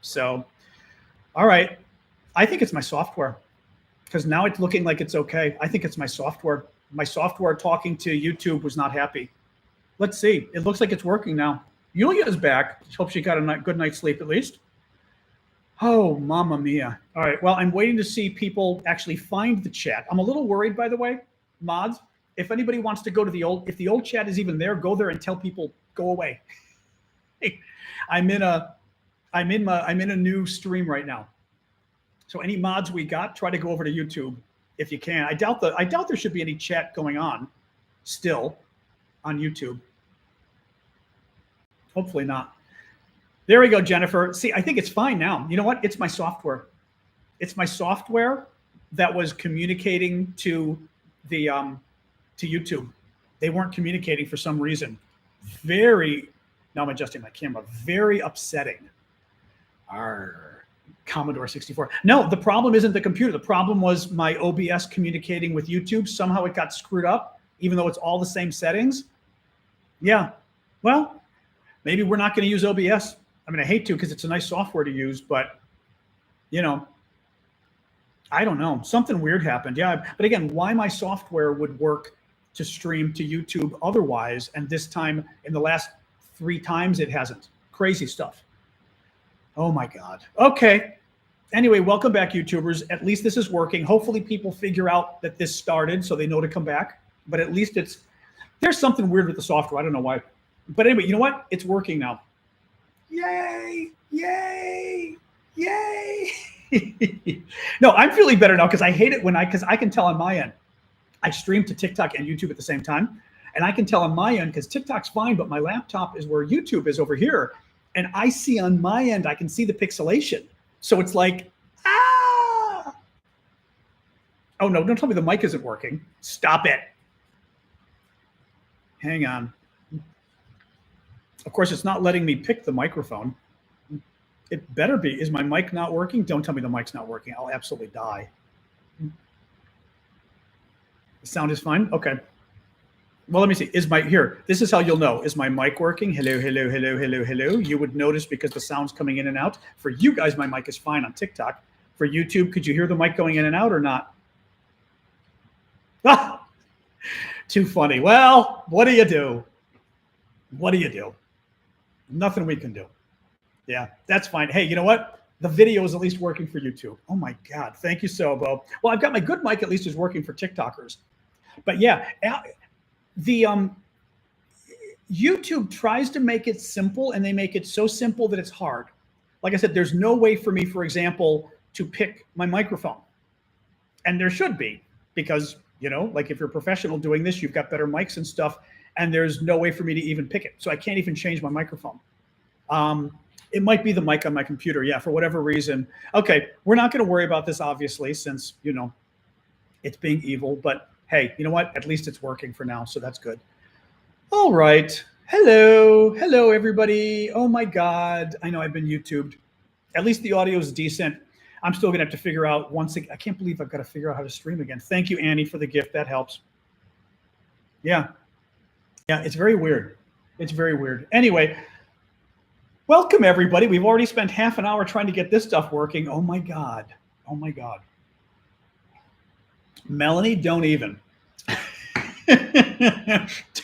So, all right. I think it's my software because now it's looking like it's okay. I think it's my software. My software talking to YouTube was not happy. Let's see. It looks like it's working now. Yulia's back. Hope she got a good night's sleep at least. Oh, mamma mia. All right. Well, I'm waiting to see people actually find the chat. I'm a little worried, by the way, mods. If anybody wants to go to if the old chat is even there, go there and tell people go away. I'm in a new stream right now. So any mods we got, try to go over to YouTube if you can. I doubt there should be any chat going on still on YouTube. Hopefully not. There we go, Jennifer. See, I think it's fine now. You know what? It's my software. It's my software that was communicating to the to YouTube. They weren't communicating for some reason. Now I'm adjusting my camera. Very upsetting. Commodore 64. No, the problem isn't the computer. The problem was my OBS communicating with YouTube. Somehow it got screwed up, even though it's all the same settings. Yeah. Well, maybe we're not going to use OBS. I mean, I hate to because it's a nice software to use, but, you know, I don't know. Something weird happened. Yeah. But again, why my software would work to stream to YouTube otherwise, and this time in the last 3 times it hasn't. Crazy stuff. Oh, my God. Okay. Anyway, welcome back, YouTubers. At least this is working. Hopefully people figure out that this started so they know to come back. But at least there's something weird with the software. I don't know why. But anyway, you know what? It's working now. Yay, yay, yay. No, I'm feeling better now because I hate it because I can tell on my end. I stream to TikTok and YouTube at the same time. And I can tell on my end because TikTok's fine, but my laptop is where YouTube is over here. And I see on my end, I can see the pixelation. So it's like, ah. Oh, no, don't tell me the mic isn't working. Stop it. Hang on. Of course, it's not letting me pick the microphone. It better be. Is my mic not working? Don't tell me the mic's not working. I'll absolutely die. The sound is fine? Okay. Well, let me see. Here, this is how you'll know. Is my mic working? Hello, hello, hello, hello, hello. You would notice because the sound's coming in and out. For you guys, my mic is fine on TikTok. For YouTube, could you hear the mic going in and out or not? Ah, too funny. Well, what do you do? What do you do? Nothing we can do. Yeah, that's fine. Hey, you know what? The video is at least working for YouTube. Oh my God. Thank you, Sobo. Well, I've got my good mic at least is working for TikTokers. But yeah, the YouTube tries to make it simple, and they make it so simple that it's hard. Like I said, there's no way for me, for example, to pick my microphone. And there should be, because, you know, like if you're a professional doing this, you've got better mics and stuff, and there's no way for me to even pick it. So I can't even change my microphone. It might be the mic on my computer. Yeah, for whatever reason. Okay, we're not going to worry about this, obviously, since, you know, it's being evil. But hey, you know what? At least it's working for now, so that's good. All right. Hello. Hello, everybody. Oh, my God. I know I've been YouTubed. At least the audio is decent. I'm still going to have to figure out once again. I can't believe I've got to figure out how to stream again. Thank you, Annie, for the gift. That helps. Yeah. Yeah, it's very weird. It's very weird. Anyway, welcome, everybody. We've already spent half an hour trying to get this stuff working. Oh, my God. Oh, my God. Melanie, don't even.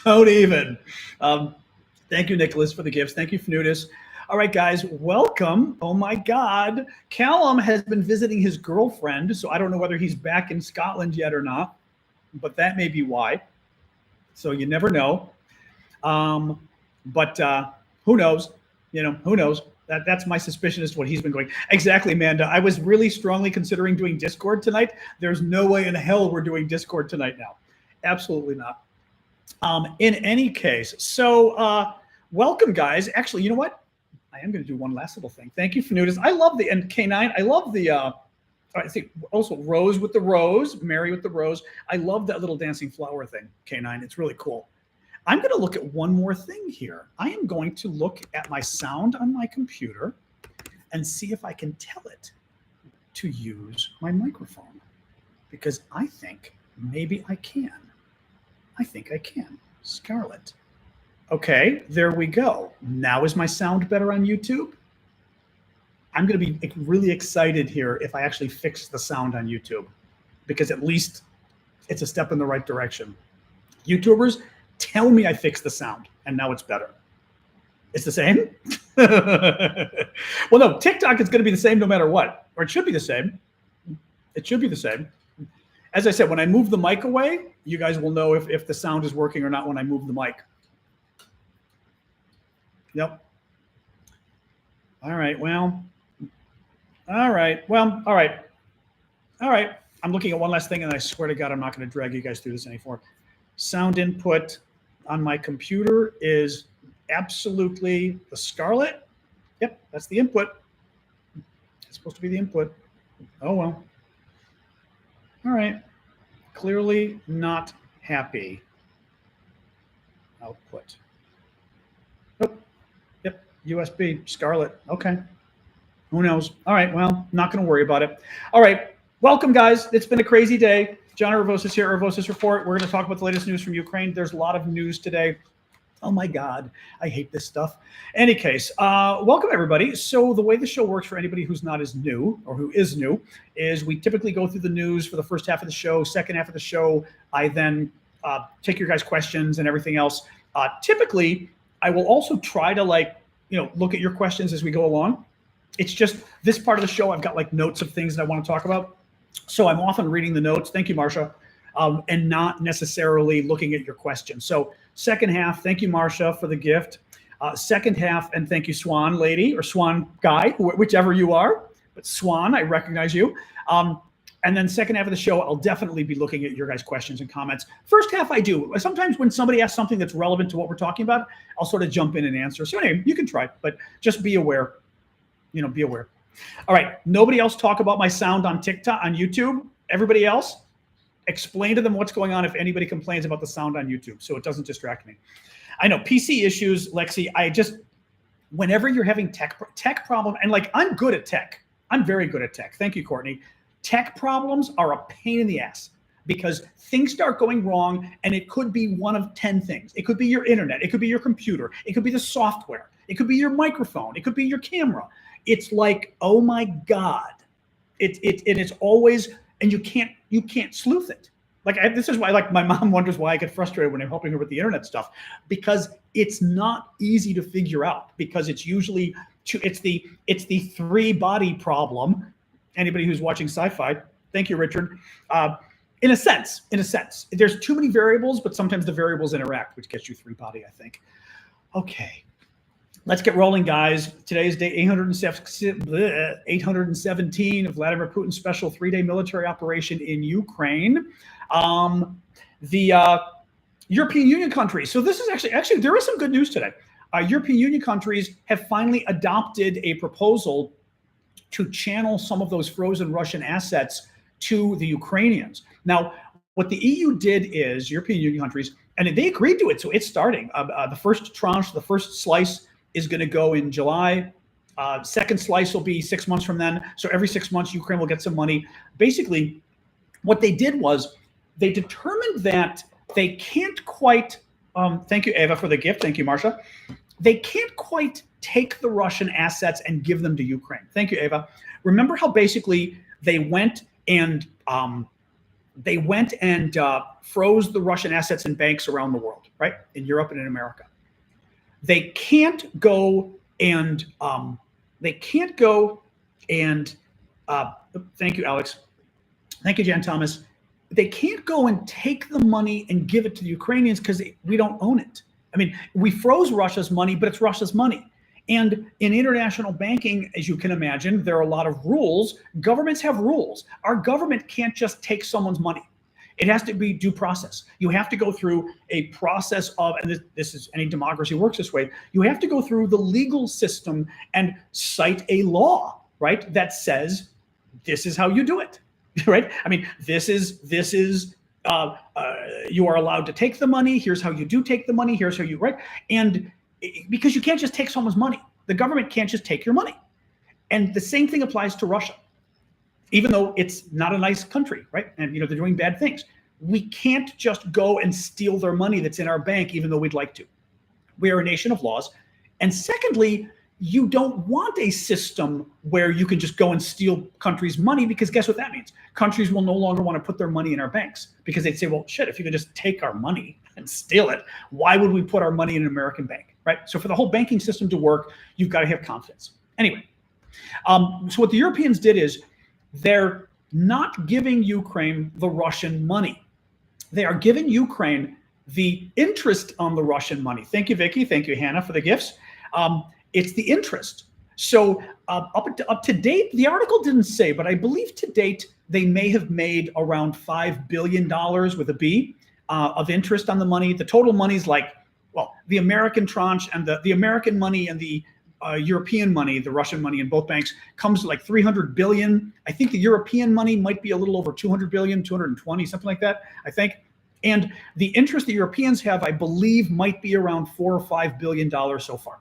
Don't even. Thank you, Nicholas, for the gifts. Thank you, Fnudis. All right, guys, welcome. Oh, my God. Callum has been visiting his girlfriend, so I don't know whether he's back in Scotland yet or not, but that may be why. So you never know. But who knows? You know, who knows? That's my suspicion as to what he's been going. Exactly, Amanda. I was really strongly considering doing Discord tonight. There's no way in hell we're doing Discord tonight now. Absolutely not. In any case, so welcome, guys. Actually, you know what? I am going to do one last little thing. Thank you, Fnudis. I love and K9. I love the. I think also Rose with the rose, Mary with the rose. I love that little dancing flower thing, K9. It's really cool. I'm going to look at one more thing here. I am going to look at my sound on my computer and see if I can tell it to use my microphone, because I think maybe I can. I think I can. Scarlett. Okay, there we go. Now is my sound better on YouTube? I'm going to be really excited here if I actually fix the sound on YouTube, because at least it's a step in the right direction. YouTubers, tell me I fixed the sound and now it's better. It's the same? Well, no, TikTok is going to be the same no matter what, or it should be the same. It should be the same. As I said, when I move the mic away, you guys will know if the sound is working or not when I move the mic. Yep. All right, well, all right. Well, all right. All right. I'm looking at one last thing, and I swear to God, I'm not going to drag you guys through this anymore. Sound input on my computer is absolutely the Scarlet. Yep, that's the input. It's supposed to be the input. Oh, well. All right. Clearly not happy. Output. Oh, yep, USB, Scarlet. Okay. Who knows? All right, well, not going to worry about it. All right, welcome, guys. It's been a crazy day. John Aravosis here, Aravosis Report. We're going to talk about the latest news from Ukraine. There's a lot of news today. Oh my God, I hate this stuff. Any case, welcome everybody. So the way the show works for anybody who's not as new or who is new is we typically go through the news for the first half of the show. Second half of the show, I then take your guys' questions and everything else. Typically, I will also try to look at your questions as we go along. It's just this part of the show, I've got like notes of things that I want to talk about. So I'm often reading the notes. Thank you, Marcia. And not necessarily looking at your questions. So second half, thank you, Marcia, for the gift. Second half, and thank you, Swan lady or Swan guy, whichever you are. But Swan, I recognize you. And then second half of the show, I'll definitely be looking at your guys' questions and comments. First half, I do. Sometimes when somebody asks something that's relevant to what we're talking about, I'll sort of jump in and answer. So anyway, you can try, but just be aware. Be aware. All right. Nobody else talk about my sound on TikTok, on YouTube. Everybody else, explain to them what's going on if anybody complains about the sound on YouTube, so it doesn't distract me. I know PC issues, Lexi. Whenever you're having tech problem, and I'm good at tech. I'm very good at tech. Thank you, Courtney. Tech problems are a pain in the ass because things start going wrong, and it could be one of 10 things. It could be your internet. It could be your computer. It could be the software. It could be your microphone. It could be your camera. It's like, oh my God. It's always, and you can't sleuth it. This is why my mom wonders why I get frustrated when I'm helping her with the internet stuff, because it's not easy to figure out, because it's usually it's the three body problem. Anybody who's watching sci-fi, thank you, Richard. In a sense, there's too many variables, but sometimes the variables interact, which gets you three body, I think. Okay. Let's get rolling, guys. Today is day 817 of Vladimir Putin's special 3-day military operation in Ukraine. The European Union countries. So this is actually there is some good news today. European Union countries have finally adopted a proposal to channel some of those frozen Russian assets to the Ukrainians. Now, what the EU did is, European Union countries, and they agreed to it, so it's starting. The first tranche, the first slice, is going to go in July. Second slice will be 6 months from then. So every 6 months, Ukraine will get some money. Basically, what they did was they determined that they can't quite, thank you, Ava, for the gift. Thank you, Marcia. They can't quite take the Russian assets and give them to Ukraine. Thank you, Ava. Remember how basically they went and froze the Russian assets in banks around the world, right? In Europe and in America. They can't go and thank you, Alex. Thank you, Jan Thomas. They can't go and take the money and give it to the Ukrainians because we don't own it. I mean, we froze Russia's money, but it's Russia's money. And in international banking, as you can imagine, there are a lot of rules. Governments have rules. Our government can't just take someone's money. It has to be due process. You have to go through a process of, and this is, any democracy works this way, you have to go through the legal system and cite a law, right, that says this is how you do it, right? I mean, this is you are allowed to take the money. Here's how you do take the money. Here's how you, right? And because you can't just take someone's money. The government can't just take your money. And the same thing applies to Russia. Even though it's not a nice country, right? And they're doing bad things. We can't just go and steal their money that's in our bank, even though we'd like to. We are a nation of laws. And secondly, you don't want a system where you can just go and steal countries' money, because guess what that means? Countries will no longer want to put their money in our banks, because they'd say, well, shit, if you could just take our money and steal it, why would we put our money in an American bank, right? So for the whole banking system to work, you've got to have confidence. Anyway, so what the Europeans did is they're not giving Ukraine the Russian money. They are giving Ukraine the interest on the Russian money. Thank you, Vicky. Thank you, Hannah, for the gifts. It's the interest. So up to date, the article didn't say, but I believe to date, they may have made around $5 billion with a B of interest on the money. The total money is like, well, the American tranche and the American money and the European money, the Russian money in both banks, comes to like 300 billion. I think the European money might be a little over 200 billion, 220, something like that, I think. And the interest the Europeans have, I believe, might be around $4 or $5 billion so far.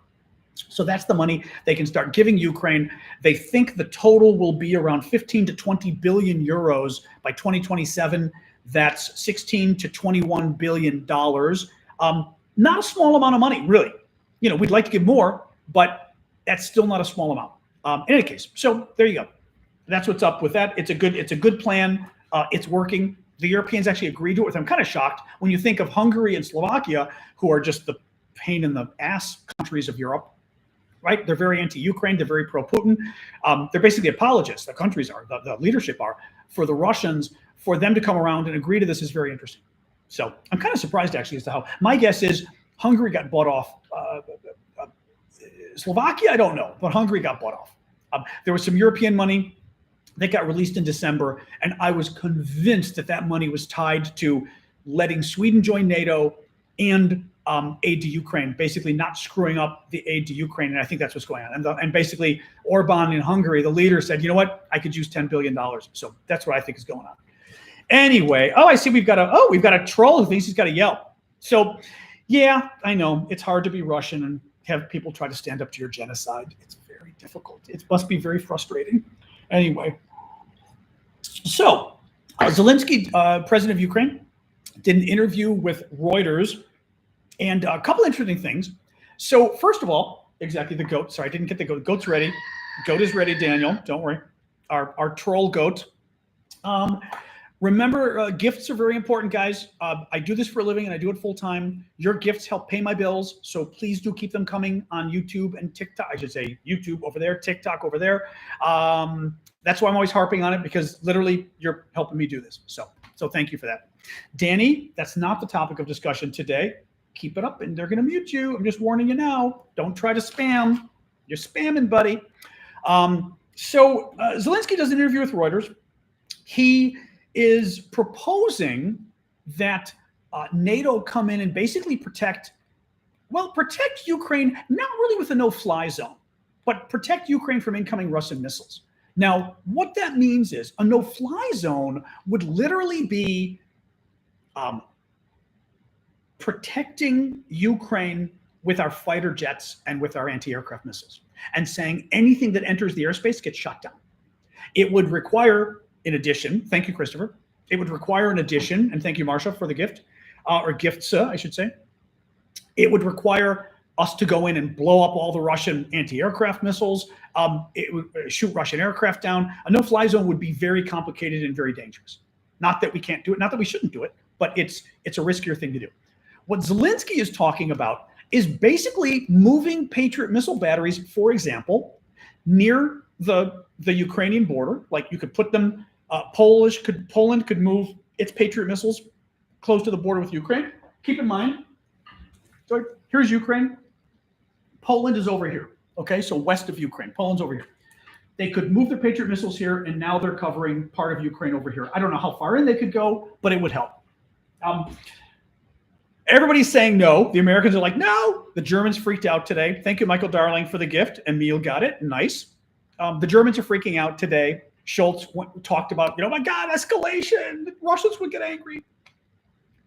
So that's the money they can start giving Ukraine. They think the total will be around 15 to 20 billion euros by 2027. That's 16 to 21 billion dollars. Not a small amount of money, really. You know, we'd like to give more, but that's still not a small amount. In any case, so there you go. That's what's up with that. It's a good plan. It's working. The Europeans actually agreed to it. I'm kind of shocked when you think of Hungary and Slovakia, who are just the pain in the ass countries of Europe, right? They're very anti-Ukraine. They're very pro-Putin. They're basically apologists. The countries are, the leadership are, for the Russians. For them to come around and agree to this is very interesting. So I'm kind of surprised actually as to how. My guess is Hungary got bought off. Slovakia, I don't know, but Hungary got bought off. There was some European money that got released in December, and I was convinced that that money was tied to letting Sweden join NATO and aid to Ukraine, basically not screwing up the aid to Ukraine. And I think that's what's going on. And basically Orban in Hungary, the leader, said, you know what, I could use $10 billion. So that's what I think is going on. Anyway, I see we've got a troll who thinks he's got to yell. So yeah, I know it's hard to be Russian and have people try to stand up to your genocide. It's very difficult. It must be very frustrating. Anyway, so Zelenskyy, president of Ukraine, did an interview with Reuters, and a couple interesting things. So first of all, exactly, the goat. Sorry, I didn't get the goat. Goat's ready. Goat is ready, Daniel. Don't worry. Our troll goat. Remember, gifts are very important, guys. I do this for a living and I do it full time. Your gifts help pay my bills. So please do keep them coming on YouTube and TikTok. I should say YouTube over there, TikTok over there. That's why I'm always harping on it, because literally you're helping me do this. So thank you for that. Danny, that's not the topic of discussion today. Keep it up and they're going to mute you. I'm just warning you now. Don't try to spam. You're spamming, buddy. So Zelenskyy does an interview with Reuters. He is proposing that NATO come in and basically protect Ukraine, not really with a no-fly zone, but protect Ukraine from incoming Russian missiles. Now, what that means is a no-fly zone would literally be protecting Ukraine with our fighter jets and with our anti-aircraft missiles, and saying anything that enters the airspace gets shot down. It would require, in addition, thank you, Christopher. It would require an addition, and thank you, Marsha, for the gift, or gifts, I should say. It would require us to go in and blow up all the Russian anti-aircraft missiles. It would shoot Russian aircraft down. A no-fly zone would be very complicated and very dangerous. Not that we can't do it, not that we shouldn't do it, but it's a riskier thing to do. What Zelenskyy is talking about is basically moving Patriot missile batteries, for example, near the Ukrainian border. Like you could put them. Poland could move its Patriot missiles close to the border with Ukraine. Keep in mind, so here's Ukraine. Poland is over here. Okay, so west of Ukraine. Poland's over here. They could move their Patriot missiles here, and now they're covering part of Ukraine over here. I don't know how far in they could go, but it would help. Everybody's saying no. The Americans are like, no. The Germans freaked out today. Thank you, Michael Darling, for the gift. Emil got it. Nice. The Germans are freaking out today. Schultz talked about, my God, escalation. The Russians would get angry.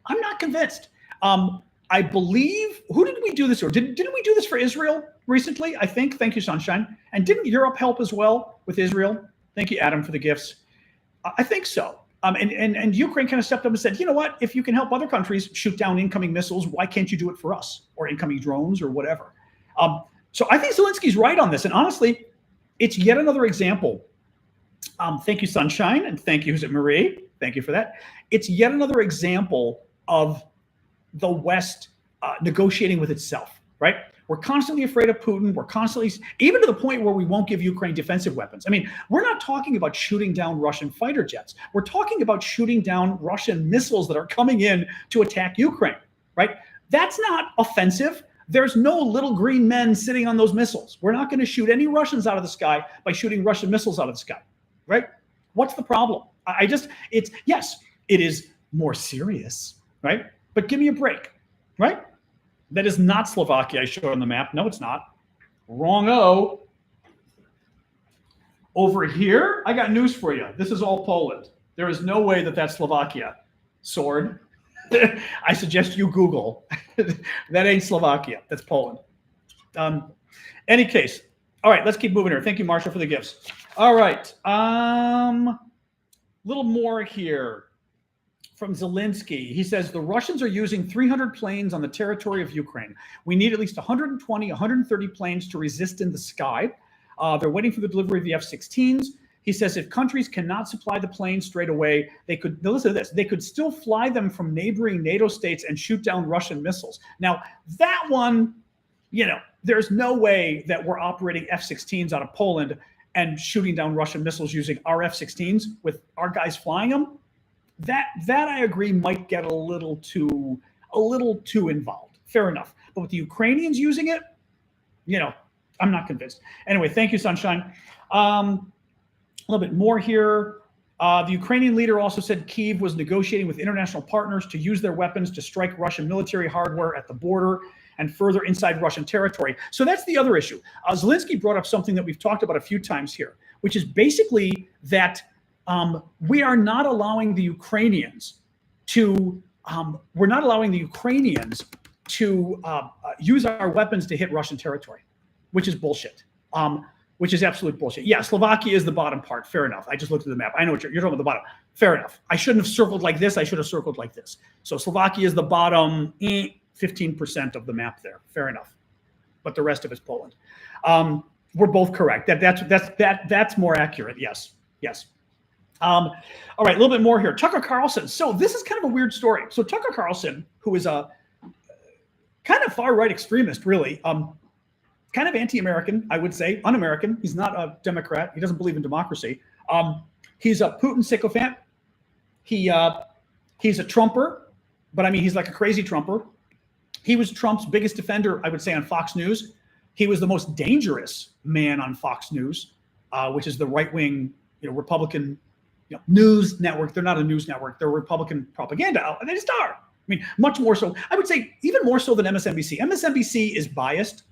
I'm not convinced. I believe, who did we do this for? Didn't we do this for Israel recently? I think. Thank you, Sunshine. And didn't Europe help as well with Israel? Thank you, Adam, for the gifts. I think so. And Ukraine kind of stepped up and said, you know what? If you can help other countries shoot down incoming missiles, why can't you do it for us? Or incoming drones or whatever. So I think Zelensky's right on this. And honestly, it's yet another example. Thank you, Sunshine. And thank you, who's it, Marie? Thank you for that. It's yet another example of the West negotiating with itself, right? We're constantly afraid of Putin. We're constantly, even to the point where we won't give Ukraine defensive weapons. I mean, we're not talking about shooting down Russian fighter jets. We're talking about shooting down Russian missiles that are coming in to attack Ukraine, right? That's not offensive. There's no little green men sitting on those missiles. We're not going to shoot any Russians out of the sky by shooting Russian missiles out of the sky, right? What's the problem? Yes, it is more serious, right? But give me a break, right? That is not Slovakia I showed on the map. No, it's not. Wrong-o. Over here, I got news for you. This is all Poland. There is no way that that's Slovakia. Sword. I suggest you Google. That ain't Slovakia. That's Poland. Any case. All right, let's keep moving here. Thank you, Marshall, for the gifts. All right. Little more here from Zelenskyy. He says, the Russians are using 300 planes on the territory of Ukraine. We need at least 120, 130 planes to resist in the sky. They're waiting for the delivery of the F-16s. He says if countries cannot supply the planes straight away, they could, now listen to this, they could still fly them from neighboring NATO states and shoot down Russian missiles. Now, that one, you know, there's no way that we're operating F-16s out of Poland and shooting down Russian missiles using our F-16s with our guys flying them. That I agree might get a little too involved. Fair enough. But with the Ukrainians using it, you know, I'm not convinced. Anyway, thank you, Sunshine. A little bit more here. The Ukrainian leader also said Kyiv was negotiating with international partners to use their weapons to strike Russian military hardware at the border and further inside Russian territory. So that's the other issue. Zelenskyy brought up something that we've talked about a few times here, which is basically that we are not allowing the Ukrainians to use our weapons to hit Russian territory, which is bullshit. Which is absolute bullshit. Yeah, Slovakia is the bottom part. Fair enough. I just looked at the map. I know what you're talking about the bottom. Fair enough. I shouldn't have circled like this. I should have circled like this. So Slovakia is the bottom 15% of the map there. Fair enough. But the rest of it's Poland. We're both correct. That's more accurate. Yes. Yes. All right, a little bit more here. Tucker Carlson. So this is kind of a weird story. So Tucker Carlson, who is a kind of far-right extremist, really, kind of anti-American, I would say, un-American. He's not a Democrat. He doesn't believe in democracy. He's a Putin sycophant. He's a Trumper, but I mean, he's like a crazy Trumper. He was Trump's biggest defender, I would say, on Fox News. He was the most dangerous man on Fox News, which is the right-wing, Republican, news network. They're not a news network. They're a Republican propaganda outlet. They just are. I mean, much more so. I would say even more so than MSNBC. MSNBC is biased,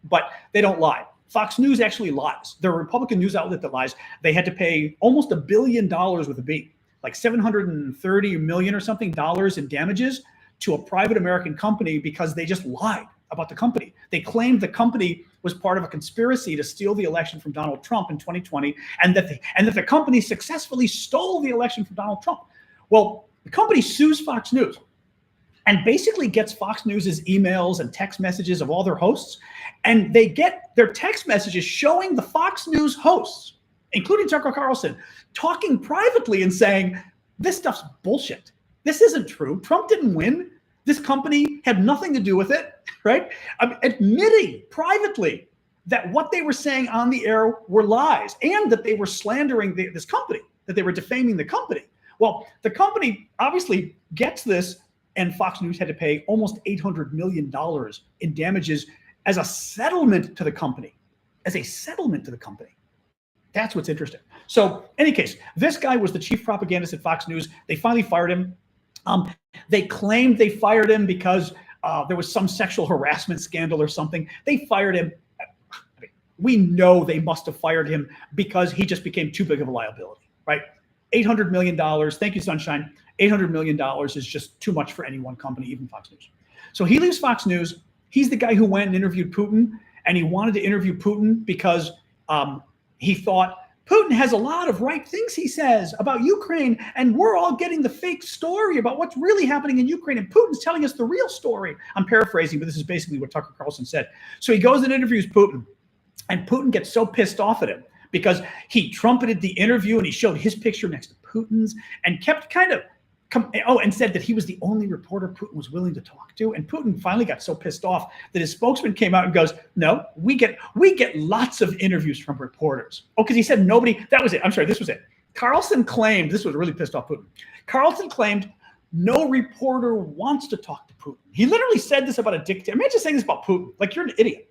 but they don't lie. Fox News actually lies. They're a Republican news outlet that lies. They had to pay almost $1 billion with a B, like $730 million or something dollars in damages to a private American company because they just lied about the company. They claimed the company was part of a conspiracy to steal the election from Donald Trump in 2020, and that the company successfully stole the election from Donald Trump. Well, the company sues Fox News and basically gets Fox News's emails and text messages of all their hosts, and they get their text messages showing the Fox News hosts, including Tucker Carlson, talking privately and saying, this stuff's bullshit. This isn't true. Trump didn't win. This company had nothing to do with it, right? Admitting privately that what they were saying on the air were lies and that they were slandering this company, that they were defaming the company. Well, the company obviously gets this, and Fox News had to pay almost $800 million in damages as a settlement to the company. That's what's interesting. So, in any case, this guy was the chief propagandist at Fox News. They finally fired him. They claimed they fired him because there was some sexual harassment scandal or something. They fired him. We know they must have fired him because he just became too big of a liability, right? $800 million. Thank you, Sunshine. $800 million is just too much for any one company, even Fox News. So he leaves Fox News. He's the guy who went and interviewed Putin, and he wanted to interview Putin because he thought Putin has a lot of right things he says about Ukraine, and we're all getting the fake story about what's really happening in Ukraine, and Putin's telling us the real story. I'm paraphrasing, but this is basically what Tucker Carlson said. So he goes and interviews Putin, and Putin gets so pissed off at him because he trumpeted the interview and he showed his picture next to Putin's and kept kind of and said that he was the only reporter Putin was willing to talk to. And Putin finally got so pissed off that his spokesman came out and goes, no, we get lots of interviews from reporters. Oh, because he said nobody, that was it. I'm sorry, this was it. Carlson claimed, this was really pissed off Putin. Carlson claimed no reporter wants to talk to Putin. He literally said this about a dictator. Imagine saying this about Putin, like you're an idiot.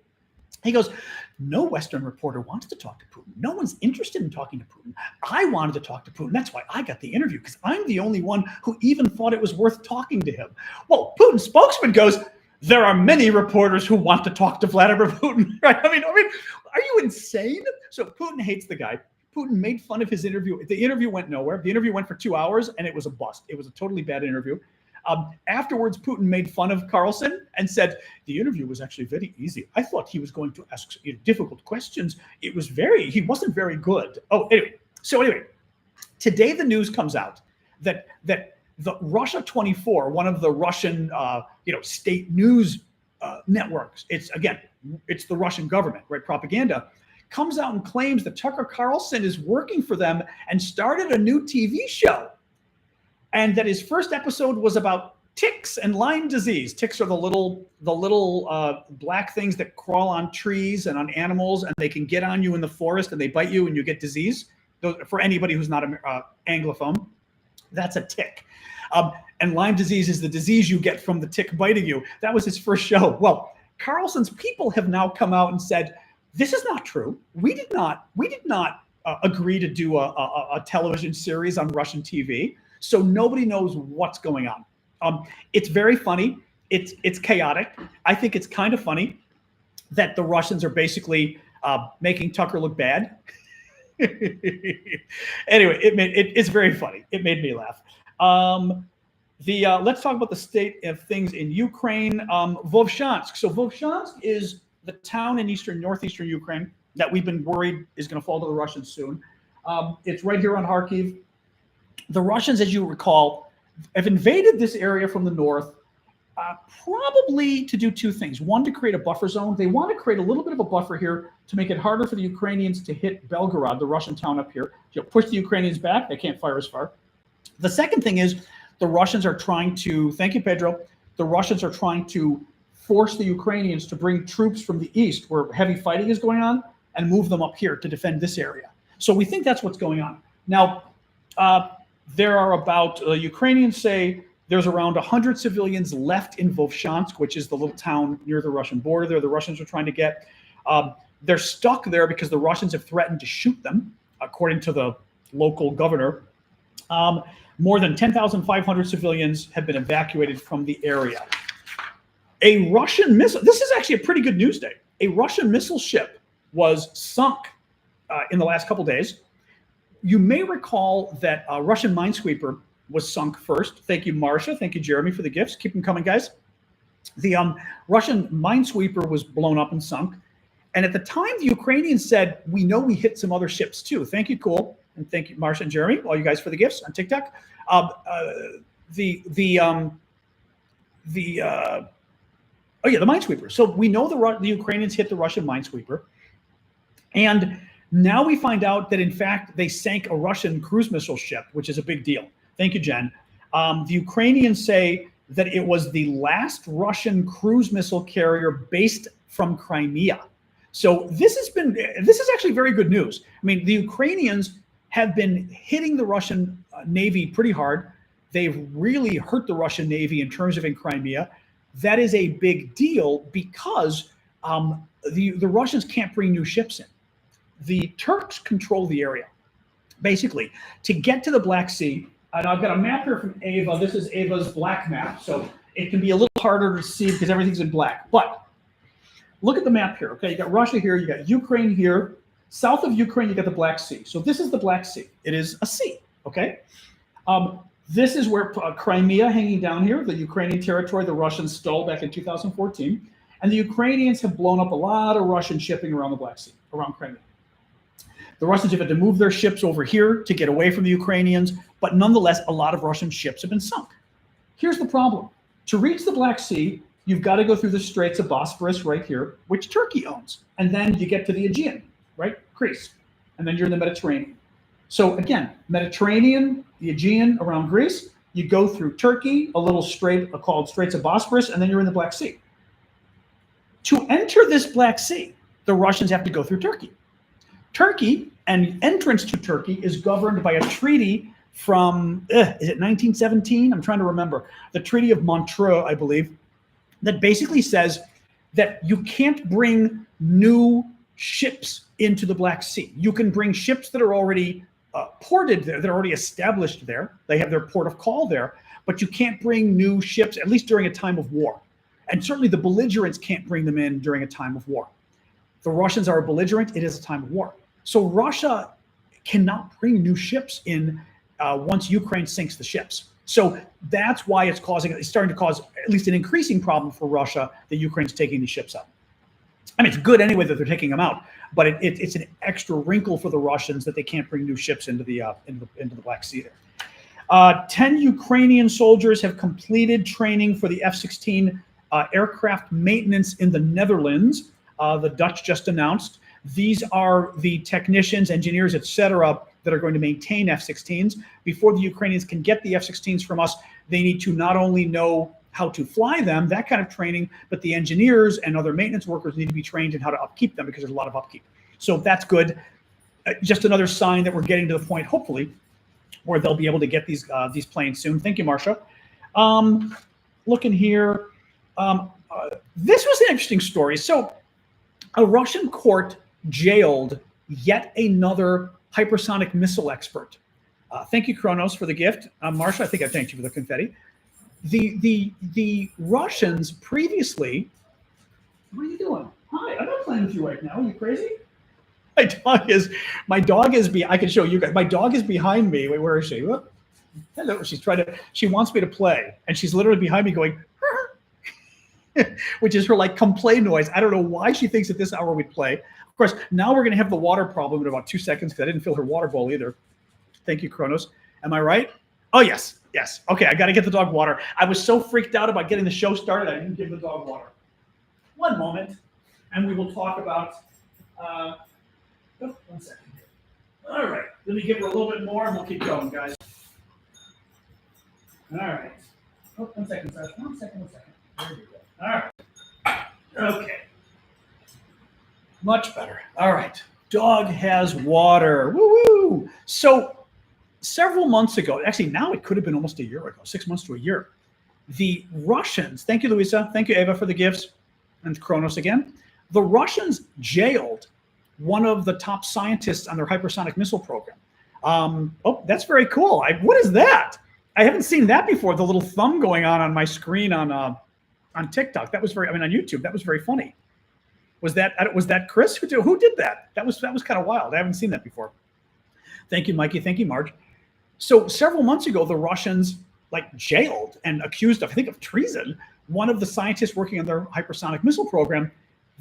He goes, no Western reporter wants to talk to Putin. No one's interested in talking to Putin. I wanted to talk to Putin. That's why I got the interview, because I'm the only one who even thought it was worth talking to him. Well, Putin's spokesman goes, there are many reporters who want to talk to Vladimir Putin. Right? I mean, are you insane? So Putin hates the guy. Putin made fun of his interview. The interview went nowhere. The interview went for 2 hours, and it was a bust. It was a totally bad interview. Afterwards, Putin made fun of Carlson and said, the interview was actually very easy. I thought he was going to ask difficult questions. He wasn't very good. Oh, anyway, today the news comes out that the Russia 24, one of the Russian, state news networks, it's the Russian government, right? Propaganda, comes out and claims that Tucker Carlson is working for them and started a new TV show. And that his first episode was about ticks and Lyme disease. Ticks are the little black things that crawl on trees and on animals, and they can get on you in the forest and they bite you and you get disease. For anybody who's not Anglophone, that's a tick. And Lyme disease is the disease you get from the tick biting you. That was his first show. Well, Carlson's people have now come out and said, this is not true. We did not agree to do a television series on Russian TV. So nobody knows what's going on. It's very funny. It's chaotic. I think it's kind of funny that the Russians are basically making Tucker look bad. Anyway, it's very funny. It made me laugh. Let's talk about the state of things in Ukraine. Vovchansk. So Vovchansk is the town in northeastern Ukraine that we've been worried is going to fall to the Russians soon. It's right here on Kharkiv. The Russians, as you recall, have invaded this area from the north, probably to do two things. One, to create a buffer zone. They want to create a little bit of a buffer here to make it harder for the Ukrainians to hit Belgorod, the Russian town up here. Push the Ukrainians back. They can't fire as far. The second thing is the Russians are trying to, thank you, Pedro, the Russians are trying to force the Ukrainians to bring troops from the east where heavy fighting is going on and move them up here to defend this area. So we think that's what's going on. Now, there are about, Ukrainians say there's around 100 civilians left in Vovchansk, which is the little town near the Russian border there the Russians are trying to get. They're stuck there because the Russians have threatened to shoot them, according to the local governor. More than 10,500 civilians have been evacuated from the area. A Russian missile, this is actually a pretty good news day. A Russian missile ship was sunk in the last couple days. You may recall that a Russian minesweeper was sunk first. Thank you, Marcia. Thank you, Jeremy, for the gifts. Keep them coming, guys. The Russian minesweeper was blown up and sunk. And at the time, the Ukrainians said, we know we hit some other ships too. Thank you, Cool. And thank you, Marcia and Jeremy, all you guys for the gifts on TikTok. The minesweeper. So we know the Ukrainians hit the Russian minesweeper. And now we find out that, in fact, they sank a Russian cruise missile ship, which is a big deal. Thank you, Jen. The Ukrainians say that it was the last Russian cruise missile carrier based from Crimea. So this is actually very good news. I mean, the Ukrainians have been hitting the Russian Navy pretty hard. They've really hurt the Russian Navy in terms of in Crimea. That is a big deal because the Russians can't bring new ships in. The Turks control the area. Basically, to get to the Black Sea, and I've got a map here from Ava. This is Ava's black map, so it can be a little harder to see because everything's in black. But look at the map here, okay? You got Russia here, you got Ukraine here. South of Ukraine, you got the Black Sea. So this is the Black Sea. It is a sea, okay? This is where Crimea hanging down here, the Ukrainian territory the Russians stole back in 2014. And the Ukrainians have blown up a lot of Russian shipping around the Black Sea, around Crimea. The Russians have had to move their ships over here to get away from the Ukrainians, but nonetheless, a lot of Russian ships have been sunk. Here's the problem. To reach the Black Sea, you've got to go through the Straits of Bosphorus right here, which Turkey owns. And then you get to the Aegean, right? Greece. And then you're in the Mediterranean. So again, Mediterranean, the Aegean around Greece, you go through Turkey, a little strait called Straits of Bosphorus, and then you're in the Black Sea. To enter this Black Sea, the Russians have to go through Turkey. Turkey, and entrance to Turkey is governed by a treaty from, is it 1917? I'm trying to remember. The Treaty of Montreux, I believe, that basically says that you can't bring new ships into the Black Sea. You can bring ships that are already ported there, they're already established there. They have their port of call there, but you can't bring new ships, at least during a time of war. And certainly the belligerents can't bring them in during a time of war. The Russians are a belligerent, it is a time of war. So Russia cannot bring new ships in once Ukraine sinks the ships. So that's why it's starting to cause at least an increasing problem for Russia that Ukraine's taking these ships out. I mean, it's good anyway that they're taking them out, but it's an extra wrinkle for the Russians that they can't bring new ships into the Black Sea there. 10 Ukrainian soldiers have completed training for the F-16 aircraft maintenance in the Netherlands. The Dutch just announced. These are the technicians, engineers, etc., that are going to maintain F-16s. Before the Ukrainians can get the F-16s from us, they need to not only know how to fly them, that kind of training, but the engineers and other maintenance workers need to be trained in how to upkeep them because there's a lot of upkeep. So that's good. Just another sign that we're getting to the point, hopefully, where they'll be able to get these planes soon. Thank you, Marcia. Looking here, this was an interesting story. So a Russian court jailed yet another hypersonic missile expert. Thank you, Kronos, for the gift. Marcia, I think I thanked you for the confetti. The Russians previously, what are you doing? Hi, I'm not playing with you right now. Are you crazy? My dog is I can show you guys. My dog is behind me. Wait, where is she? Whoop. Hello. She wants me to play, and she's literally behind me going, which is her like come play noise. I don't know why she thinks at this hour we'd play. Of course, now we're going to have the water problem in about 2 seconds because I didn't fill her water bowl either. Thank you, Kronos. Am I right? Oh, yes. Yes. Okay, I got to get the dog water. I was so freaked out about getting the show started, I didn't give the dog water. One moment, and we will talk about, 1 second here. All right, let me give her a little bit more, and we'll keep going, guys. All right. Oh, 1 second, sir. 1 second. There we go. All right. Okay. Much better. All right. Dog has water. Woo-woo. So several months ago, actually now it could have been almost a year ago, 6 months to a year, the Russians, thank you, Luisa, thank you, Ava, for the gifts, and Kronos again. The Russians jailed one of the top scientists on their hypersonic missile program. Oh, that's very cool. What is that? I haven't seen that before, the little thumb going on my screen on TikTok. That was on YouTube. That was very funny. Was that Chris? Who did that? That was kind of wild. I haven't seen that before. Thank you, Mikey. Thank you, Marge. So several months ago, the Russians jailed and accused of, I think, of treason, one of the scientists working on their hypersonic missile program.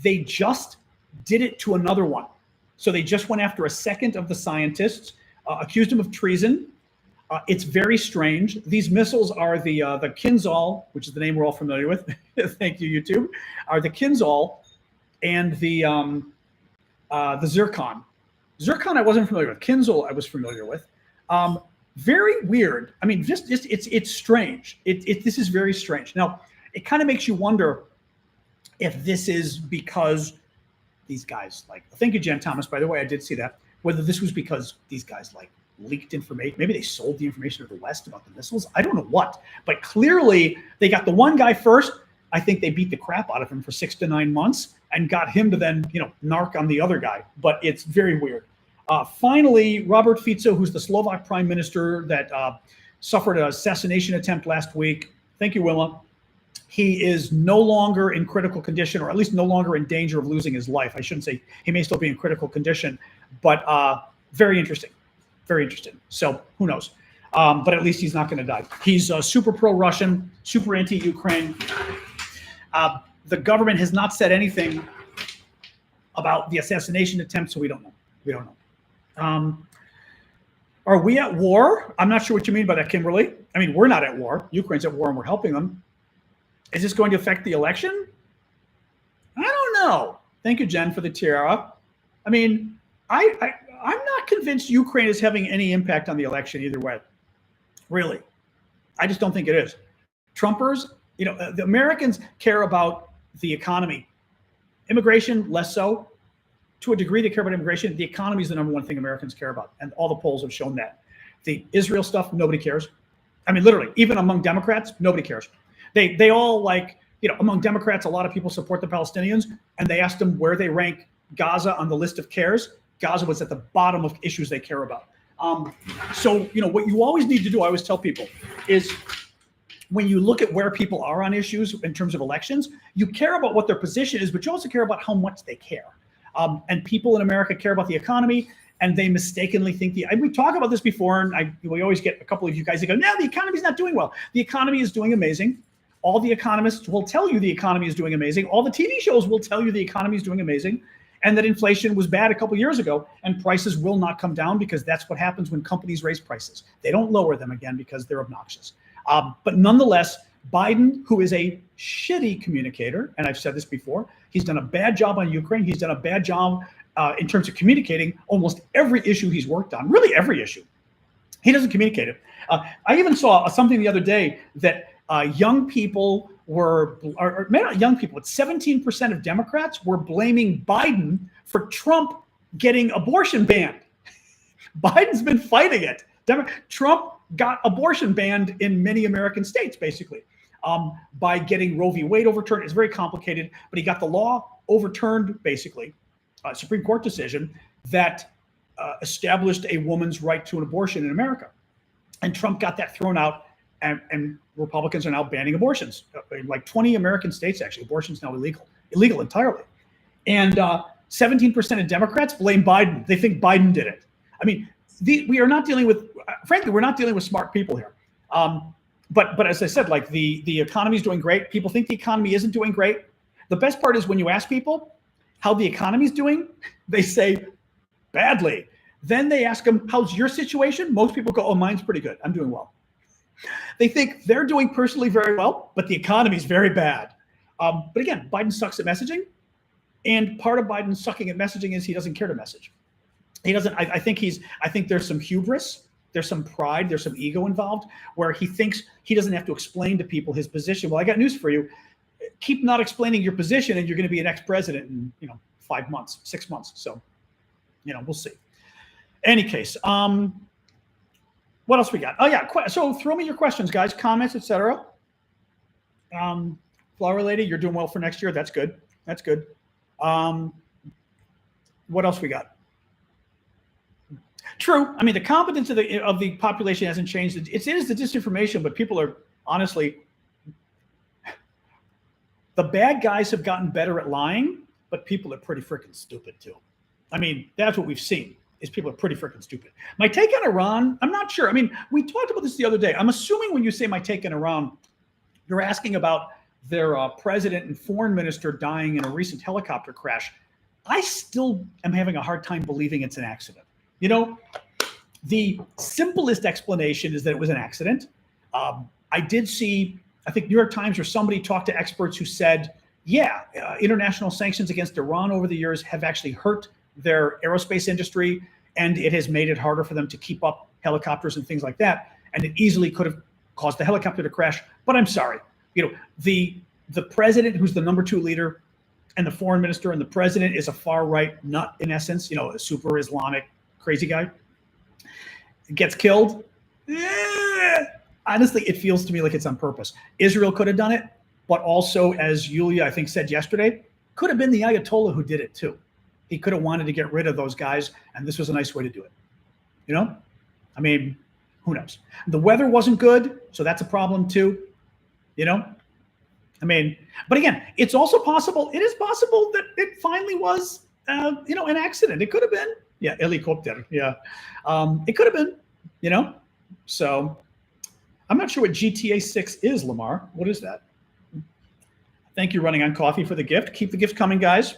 They just did it to another one. So they just went after a second of the scientists, accused him of treason. It's very strange. These missiles are the Kinzhal, which is the name we're all familiar with. Thank you, YouTube. Are the Kinzhal and the Zircon. Zircon I wasn't familiar with. Kinzhal I was familiar with. Very weird. I mean, just it's strange. This is very strange. Now, it kind of makes you wonder if this is because these guys thank you, Jen Thomas, by the way, I did see that. Whether this was because these guys leaked information, maybe they sold the information to the West about the missiles. I don't know what, but clearly they got the one guy first. I think they beat the crap out of him for 6 to 9 months and got him to then, narc on the other guy. But it's very weird. Finally, Robert Fico, who's the Slovak prime minister that suffered an assassination attempt last week. Thank you, Willa. He is no longer in critical condition, or at least no longer in danger of losing his life. I shouldn't say he may still be in critical condition, but very interesting. Very interesting. So who knows? But at least he's not going to die. He's super pro-Russian, super anti-Ukraine. The government has not said anything about the assassination attempt, so we don't know. We don't know. Are we at war? I'm not sure what you mean by that, Kimberly. I mean, we're not at war. Ukraine's at war and we're helping them. Is this going to affect the election? I don't know. Thank you, Jen, for the tiara. I mean, I'm not convinced Ukraine is having any impact on the election either way. Really. I just don't think it is. Trumpers, the Americans care about the economy. Immigration, less so. To a degree, they care about immigration. The economy is the number one thing Americans care about, and all the polls have shown that. The Israel stuff, nobody cares. I mean, literally, even among Democrats, nobody cares. They all among Democrats, a lot of people support the Palestinians, and they asked them where they rank Gaza on the list of cares. Gaza was at the bottom of issues they care about. So, what you always need to do, I always tell people, is when you look at where people are on issues in terms of elections, you care about what their position is, but you also care about how much they care. And people in America care about the economy, and they mistakenly think we talk about this before, and we always get a couple of you guys that go, no, the economy's not doing well. The economy is doing amazing. All the economists will tell you the economy is doing amazing. All the TV shows will tell you the economy is doing amazing, and that inflation was bad a couple of years ago, and prices will not come down because that's what happens when companies raise prices. They don't lower them again because they're obnoxious. But nonetheless, Biden, who is a shitty communicator, and I've said this before, he's done a bad job on Ukraine. He's done a bad job in terms of communicating almost every issue he's worked on, really every issue. He doesn't communicate it. I even saw something the other day that young people or maybe not young people, but 17% of Democrats were blaming Biden for Trump getting abortion banned. Biden's been fighting it. Trump got abortion banned in many American states, basically, by getting Roe v. Wade overturned. It's very complicated, but he got the law overturned, basically, a Supreme Court decision that established a woman's right to an abortion in America. And Trump got that thrown out, and Republicans are now banning abortions. In like 20 American states, actually, abortion's now illegal entirely. And 17% of Democrats blame Biden. They think Biden did it. I mean, we are not dealing with, frankly, we're not dealing with smart people here. But as I said, like the economy is doing great. People think the economy isn't doing great. The best part is when you ask people how the economy is doing, they say badly. Then they ask them, how's your situation? Most people go, oh, mine's pretty good. I'm doing well. They think they're doing personally very well, but the economy is very bad. But again, Biden sucks at messaging. And part of Biden sucking at messaging is he doesn't care to message. He doesn't. I think there's some hubris, there's some pride, there's some ego involved, where he thinks he doesn't have to explain to people his position. Well, I got news for you. Keep not explaining your position, and you're going to be an ex-president in 5 months, 6 months. So, we'll see. Any case, what else we got? Oh yeah, so throw me your questions, guys, comments, etc. Flower Lady, you're doing well for next year. That's good. That's good. What else we got? True. I mean, the competence of the population hasn't changed. It is the disinformation, but people are honestly, the bad guys have gotten better at lying, but people are pretty freaking stupid too. I mean, that's what we've seen, is people are pretty freaking stupid. My take on Iran, I'm not sure. I mean, we talked about this the other day. I'm assuming when you say my take on Iran, you're asking about their president and foreign minister dying in a recent helicopter crash. I still am having a hard time believing it's an accident. The simplest explanation is that it was an accident. I did see, I think New York Times or somebody talked to experts who said, yeah, international sanctions against Iran over the years have actually hurt their aerospace industry, and it has made it harder for them to keep up helicopters and things like that. And it easily could have caused the helicopter to crash. But I'm sorry, the president, who's the number 2 leader, and the foreign minister and the president is a far right nut in essence, a super Islamic crazy guy, gets killed. Honestly, it feels to me like it's on purpose. Israel could have done it, but also, as Yulia, I think, said yesterday, could have been the Ayatollah who did it too. He could have wanted to get rid of those guys, and this was a nice way to do it. I mean, who knows? The weather wasn't good, so that's a problem too. I mean, but again, it's also possible. It is possible that it finally was, an accident. It could have been. Yeah, helicopter. Yeah, it could have been. So I'm not sure what GTA 6 is, Lamar. What is that? Thank you, Running on Coffee, for the gift. Keep the gifts coming, guys.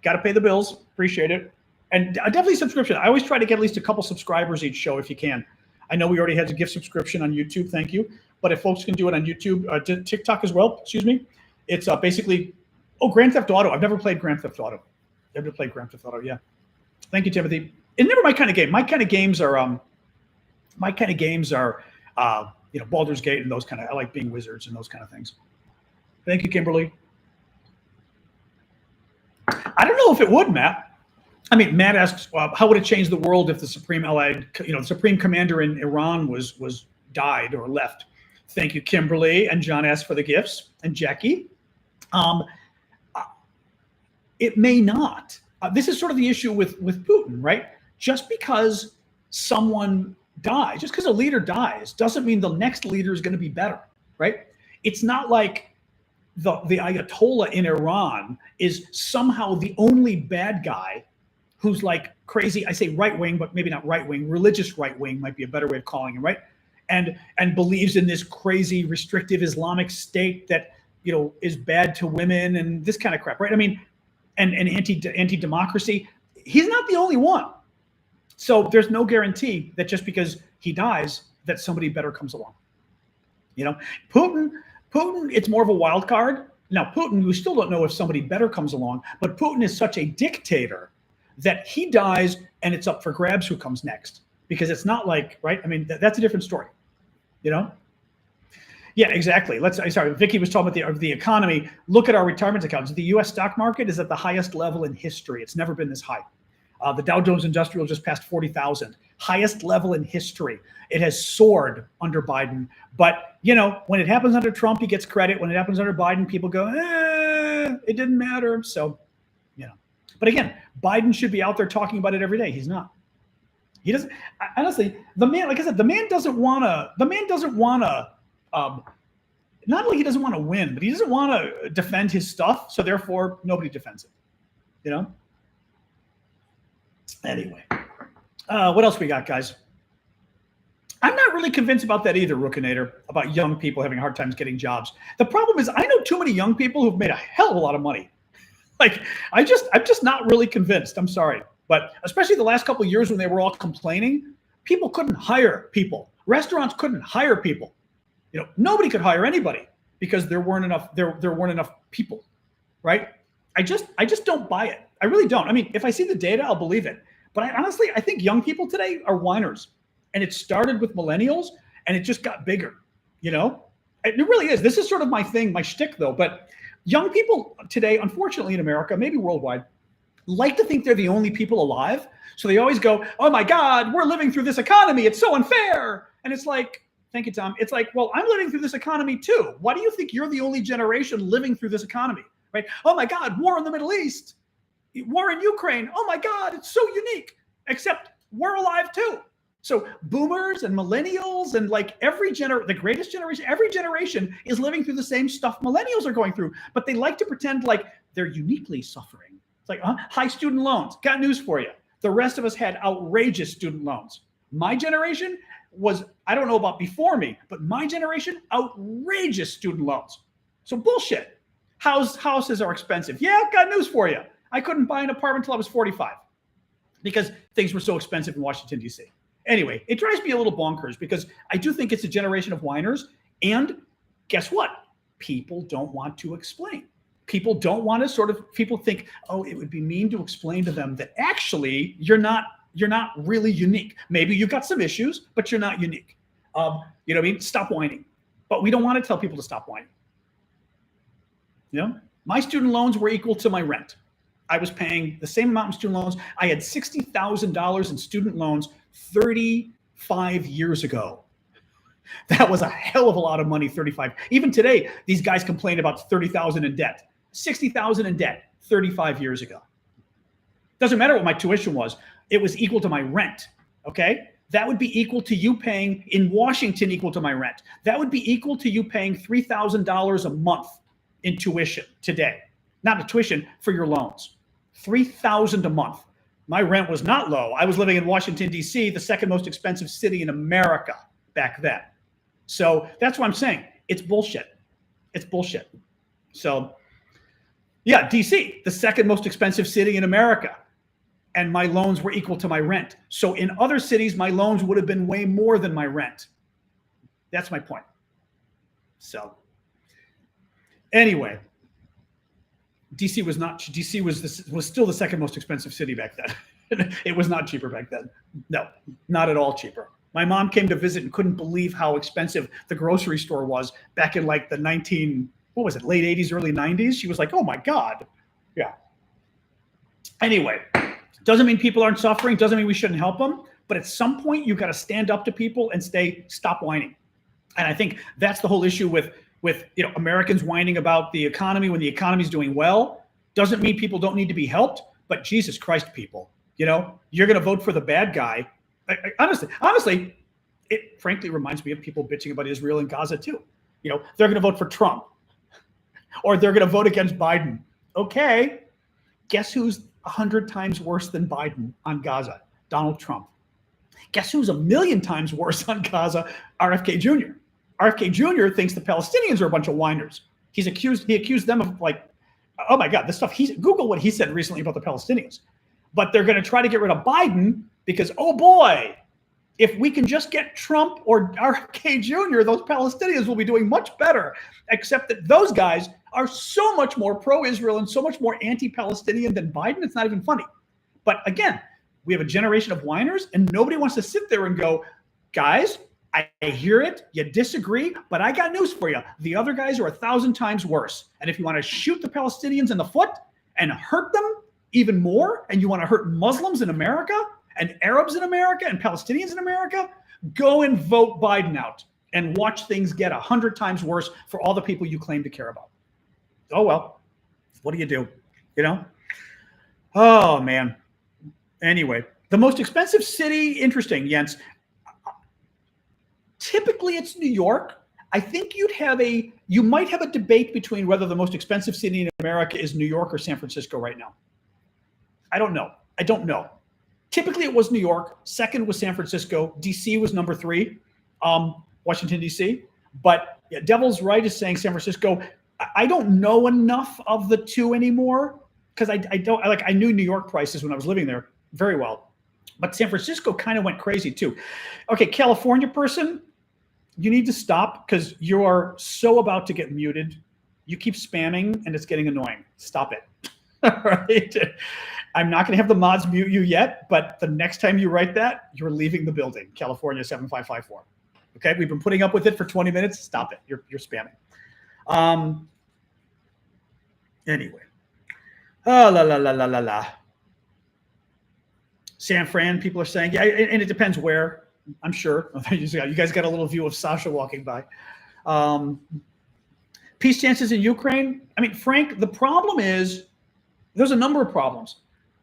Got to pay the bills. Appreciate it. And definitely subscription. I always try to get at least a couple subscribers each show if you can. I know we already had a gift subscription on YouTube. Thank you. But if folks can do it on YouTube, TikTok as well, excuse me, it's basically, Grand Theft Auto. I've never played Grand Theft Auto. Never played Grand Theft Auto. Yeah. Thank you, Timothy. It's never my kind of game. My kind of games are, Baldur's Gate and those kind of. I like being wizards and those kind of things. Thank you, Kimberly. I don't know if it would, Matt. I mean, Matt asks, how would it change the world if the Supreme Allied, the Supreme Commander in Iran was died or left? Thank you, Kimberly. And John asked for the gifts. And Jackie. It may not. This is sort of the issue with Putin, right? Just because someone dies, just because a leader dies, doesn't mean the next leader is going to be better, right? It's not like the Ayatollah in Iran is somehow the only bad guy who's like crazy. I say right wing, but maybe not right wing. Religious right wing might be a better way of calling him, right? And believes in this crazy restrictive Islamic state that is bad to women and this kind of crap, right? I mean, and anti-democracy. He's not the only one. So there's no guarantee that just because he dies that somebody better comes along. Putin, it's more of a wild card. Now, Putin, we still don't know if somebody better comes along, but Putin is such a dictator that he dies and it's up for grabs who comes next, because it's not like, right? I mean, that's a different story, Yeah, exactly. Vicky was talking about the economy. Look at our retirement accounts. The U.S. stock market is at the highest level in history. It's never been this high. The Dow Jones Industrial just passed 40,000, highest level in history. It has soared under Biden. But, when it happens under Trump, he gets credit. When it happens under Biden, people go, it didn't matter. So, But again, Biden should be out there talking about it every day. He's not. He doesn't. Honestly, the man, like I said, the man doesn't want to, not only he doesn't want to win, but he doesn't want to defend his stuff. So therefore, nobody defends it. Anyway, what else we got, guys? I'm not really convinced about that either, Rookinator, about young people having hard times getting jobs. The problem is I know too many young people who've made a hell of a lot of money. I'm just not really convinced. I'm sorry. But especially the last couple of years when they were all complaining, people couldn't hire people. Restaurants couldn't hire people. Nobody could hire anybody because there weren't enough people, right? I just don't buy it. I really don't. I mean, if I see the data, I'll believe it. But I think young people today are whiners. And it started with millennials and it just got bigger, It really is. This is sort of my thing, my shtick though. But young people today, unfortunately in America, maybe worldwide, like to think they're the only people alive. So they always go, oh my God, we're living through this economy. It's so unfair. And it's like, thank you, Tom. It's like, well, I'm living through this economy too. Why do you think you're the only generation living through this economy, right? Oh my God, war in the Middle East, war in Ukraine. Oh my God, it's so unique, except we're alive too. So boomers and millennials and like the greatest generation, every generation is living through the same stuff millennials are going through, but they like to pretend like they're uniquely suffering. It's like, high student loans. Got news for you. The rest of us had outrageous student loans. My generation was, I don't know about before me, but my generation, outrageous student loans. So bullshit. Houses are expensive. Yeah, got news for you. I couldn't buy an apartment until I was 45 because things were so expensive in Washington, D.C. Anyway, it drives me a little bonkers because I do think it's a generation of whiners. And guess what? People don't want to explain. People don't want to people think, oh, it would be mean to explain to them that actually you're not really unique. Maybe you've got some issues, but you're not unique. You know what I mean? Stop whining. But we don't want to tell people to stop whining. My student loans were equal to my rent. I was paying the same amount in student loans. I had $60,000 in student loans 35 years ago. That was a hell of a lot of money, 35. Even today, these guys complain about 30,000 in debt, 60,000 in debt 35 years ago. Doesn't matter what my tuition was. It was equal to my rent, okay? That would be equal to you paying in Washington equal to my rent. That would be equal to you paying $3,000 a month in tuition today. Not a tuition, for your loans. $3,000 a month. My rent was not low. I was living in Washington, D.C., the second most expensive city in America back then. So that's what I'm saying. It's bullshit. It's bullshit. So, yeah, D.C., the second most expensive city in America. and my loans were equal to my rent. So in other cities, my loans would have been way more than my rent. That's my point. So anyway, DC was still the second most expensive city back then. It was not cheaper back then. No, not at all cheaper. My mom came to visit and couldn't believe how expensive the grocery store was back in like the late 80s, early 90s. She was like, oh my God. Yeah. Anyway, doesn't mean people aren't suffering. Doesn't mean we shouldn't help them. But at some point, you've got to stand up to people and stop whining. And I think that's the whole issue with Americans whining about the economy when the economy is doing well. Doesn't mean people don't need to be helped. But Jesus Christ, people, you're going to vote for the bad guy. Honestly, it frankly reminds me of people bitching about Israel and Gaza too. They're going to vote for Trump or they're going to vote against Biden. Okay, guess who's 100 times worse than Biden on Gaza? Donald Trump. Guess who's 1,000,000 times worse on Gaza? RFK Jr. RFK Jr. thinks the Palestinians are a bunch of whiners. He accused them of oh my God, this stuff. Google what he said recently about the Palestinians. But they're going to try to get rid of Biden because, oh boy, if we can just get Trump or RFK Jr., those Palestinians will be doing much better. Except that those guys are so much more pro-Israel and so much more anti-Palestinian than Biden. It's not even funny. But again, we have a generation of whiners, and nobody wants to sit there and go, guys, I hear it. You disagree, but I got news for you. The other guys are 1,000 times worse. And if you want to shoot the Palestinians in the foot and hurt them even more, and you want to hurt Muslims in America and Arabs in America and Palestinians in America, go and vote Biden out and watch things get 100 times worse for all the people you claim to care about. Oh, well, what do you do? Oh, man. Anyway, the most expensive city, interesting, Jens. Typically, it's New York. I think you might have a debate between whether the most expensive city in America is New York or San Francisco right now. I don't know. Typically, it was New York. Second was San Francisco. DC was number 3, Washington, D.C. But yeah, Devil's Right is saying San Francisco. I don't know enough of the two anymore because I knew New York prices when I was living there very well. But San Francisco kind of went crazy too. Okay, California person, you need to stop because you are so about to get muted. You keep spamming and it's getting annoying. Stop it. All right. I'm not going to have the mods mute you yet, but the next time you write that, you're leaving the building. California 7554. Okay, we've been putting up with it for 20 minutes. Stop it. You're spamming. Anyway. Oh, la. San Fran, people are saying, yeah, and it depends where, I'm sure. You guys got a little view of Sasha walking by. Peace chances in Ukraine. I mean, Frank, the problem is, there's a number of problems.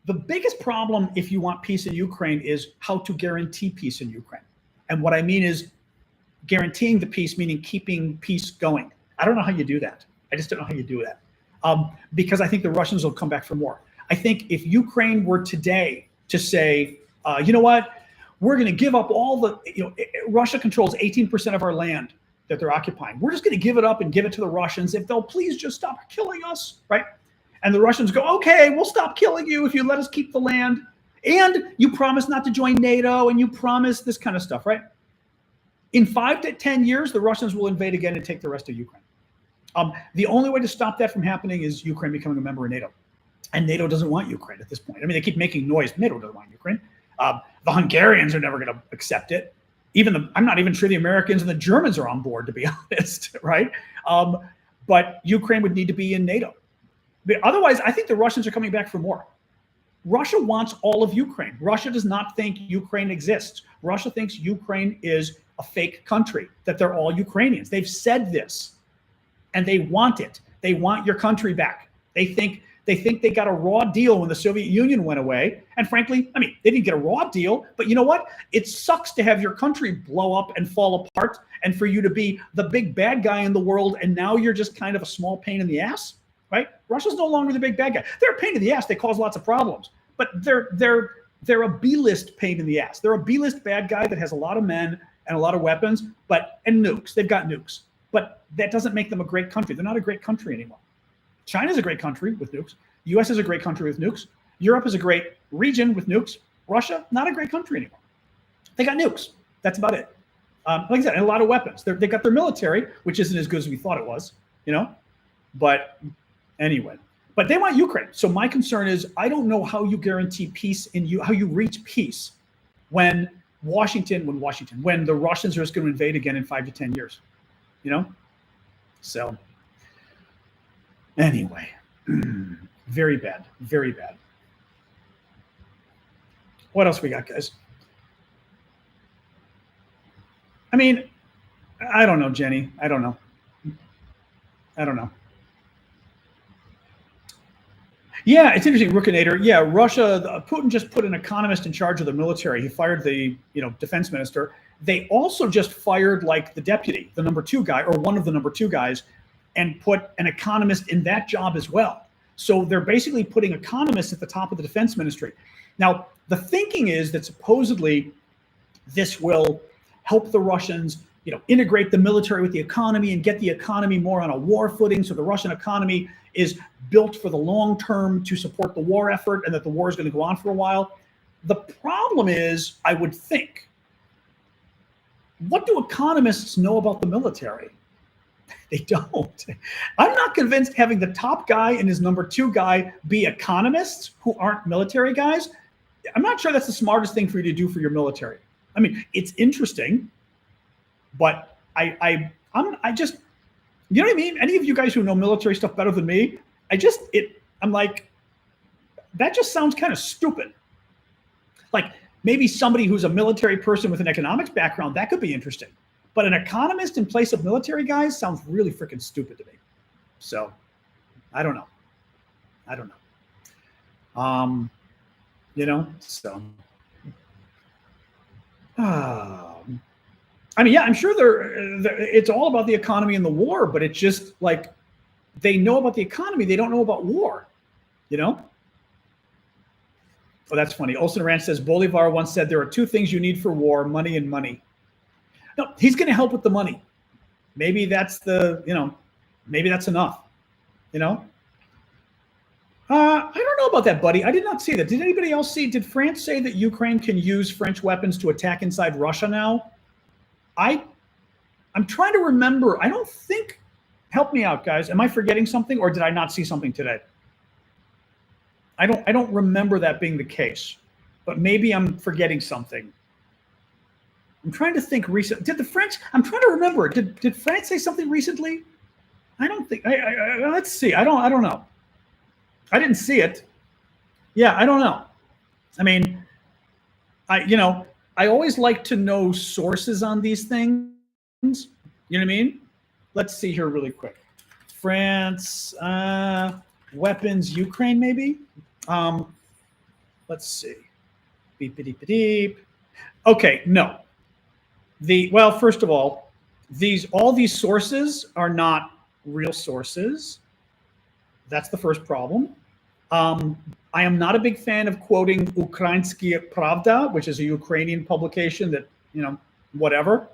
The biggest problem, if you want peace in Ukraine, is how to guarantee peace in Ukraine. And what I mean is guaranteeing the peace, meaning keeping peace going. I don't know how you do that. I just don't know how you do that. Because I think the Russians will come back for more. I think if Ukraine were today to say, you know what, we're going to give up all the, Russia controls 18% of our land that they're occupying. We're just going to give it up and give it to the Russians if they'll please just stop killing us, right? And the Russians go, okay, we'll stop killing you if you let us keep the land. And you promise not to join NATO and you promise this kind of stuff, right? In 5 to 10 years, the Russians will invade again and take the rest of Ukraine. The only way to stop that from happening is Ukraine becoming a member of NATO. And NATO doesn't want Ukraine at this point. I mean, they keep making noise. NATO doesn't want Ukraine. The Hungarians are never going to accept it. I'm not even sure the Americans and the Germans are on board, to be honest, right? But Ukraine would need to be in NATO. But otherwise, I think the Russians are coming back for more. Russia wants all of Ukraine. Russia does not think Ukraine exists. Russia thinks Ukraine is a fake country, that they're all Ukrainians. They've said this, and they want it. They want your country back. They think they got a raw deal when the Soviet Union went away. And frankly, I mean, they didn't get a raw deal, but you know what? It sucks to have your country blow up and fall apart and for you to be the big bad guy in the world, and now you're just kind of a small pain in the ass, right? Russia's no longer the big bad guy. They're a pain in the ass. They cause lots of problems, but they're a B-list pain in the ass. They're a B-list bad guy that has a lot of men and a lot of weapons, and nukes. They've got nukes, but that doesn't make them a great country. They're not a great country anymore. China's a great country with nukes. U.S. is a great country with nukes. Europe is a great region with nukes. Russia, not a great country anymore. They got nukes. That's about it. Like I said, and a lot of weapons. They got their military, which isn't as good as we thought it was, you know. But anyway, but they want Ukraine. So my concern is, I don't know how you guarantee peace how you reach peace when the Russians are just going to invade again in 5 to 10 years, you know. So anyway, very bad, very bad. What else we got, guys? I mean, I don't know, Jenny. I don't know. Yeah, it's interesting, Rookinator. Yeah, Russia, Putin just put an economist in charge of the military. He fired the, defense minister. They also just fired like the deputy, the number 2 guy, or one of the number 2 guys, and put an economist in that job as well. So they're basically putting economists at the top of the defense ministry. Now, the thinking is that supposedly this will help the Russians, integrate the military with the economy and get the economy more on a war footing. So the Russian economy is built for the long term to support the war effort, and that the war is going to go on for a while. The problem is, I would think, what do economists know about the military? They don't. I'm not convinced having the top guy and his number 2 guy be economists who aren't military guys. I'm not sure that's the smartest thing for you to do for your military. I mean, it's interesting, but I just, you know what I mean? Any of you guys who know military stuff better than me, I'm like, that just sounds kind of stupid. Like maybe somebody who's a military person with an economics background, that could be interesting. But an economist in place of military guys sounds really freaking stupid to me. So I don't know. So. I mean, yeah, I'm sure it's all about the economy and the war, but it's just like they know about the economy, they don't know about war, Oh, that's funny. Olson Ranch says Bolivar once said there are 2 things you need for war: money and money. No, he's going to help with the money. Maybe that's maybe that's enough, I don't know about that, buddy. I did not see that. Did anybody else see? Did France say that Ukraine can use French weapons to attack inside Russia now? I'm trying to remember. I don't think. Help me out, guys. Am I forgetting something, or did I not see something today? I don't remember that being the case, but maybe I'm forgetting something. I'm trying to think. Did the French? I'm trying to remember. Did France say something recently? I don't think. Let's see. I don't know. I didn't see it. Yeah, I don't know. I mean, I always like to know sources on these things. You know what I mean? Let's see here really quick. France, weapons, Ukraine, maybe? Let's see. Beep, beep, beep, beep. Okay, no. Well, first of all, all these sources are not real sources. That's the first problem. I am not a big fan of quoting Ukrainsky Pravda, which is a Ukrainian publication that, whatever.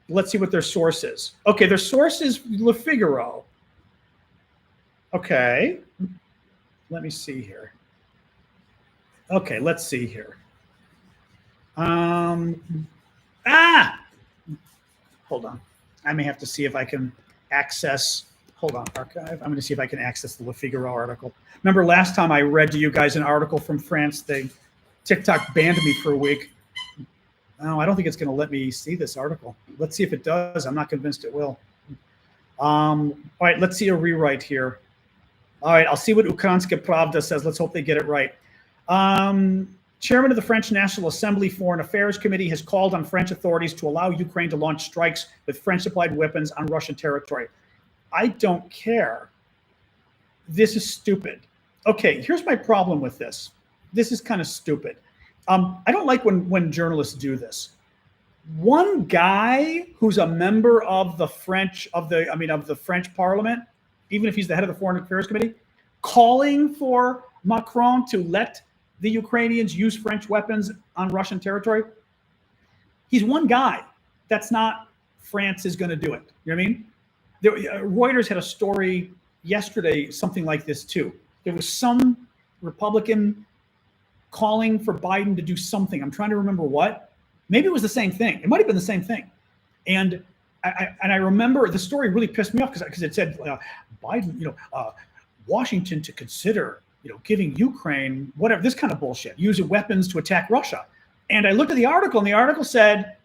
Let's see what their source is. Okay, their source is Le Figaro. Okay. Let me see here. Okay, let's see here. Hold on. I may have to see if I can access. Hold on, archive. I'm going to see if I can access the Le Figaro article. Remember last time I read to you guys an article from France? TikTok banned me for a week. Oh, I don't think it's going to let me see this article. Let's see if it does. I'm not convinced it will. All right, let's see a rewrite here. All right, I'll see what Ukrainska Pravda says. Let's hope they get it right. Chairman of the French National Assembly Foreign Affairs Committee has called on French authorities to allow Ukraine to launch strikes with French-supplied weapons on Russian territory. I don't care. This is stupid. Okay, here's my problem with this. This is kind of stupid. I don't like when journalists do this. One guy who's a member of the French Parliament, even if he's the head of the Foreign Affairs Committee, calling for Macron to let the Ukrainians use French weapons on Russian territory. He's one guy. That's not France is going to do it. You know what I mean? Reuters had a story yesterday, something like this too. There was some Republican calling for Biden to do something. I'm trying to remember what. Maybe it was the same thing. It might have been the same thing. And I remember the story really pissed me off because it said Biden, Washington to consider, giving Ukraine whatever, this kind of bullshit, using weapons to attack Russia. And I looked at the article, and the article said,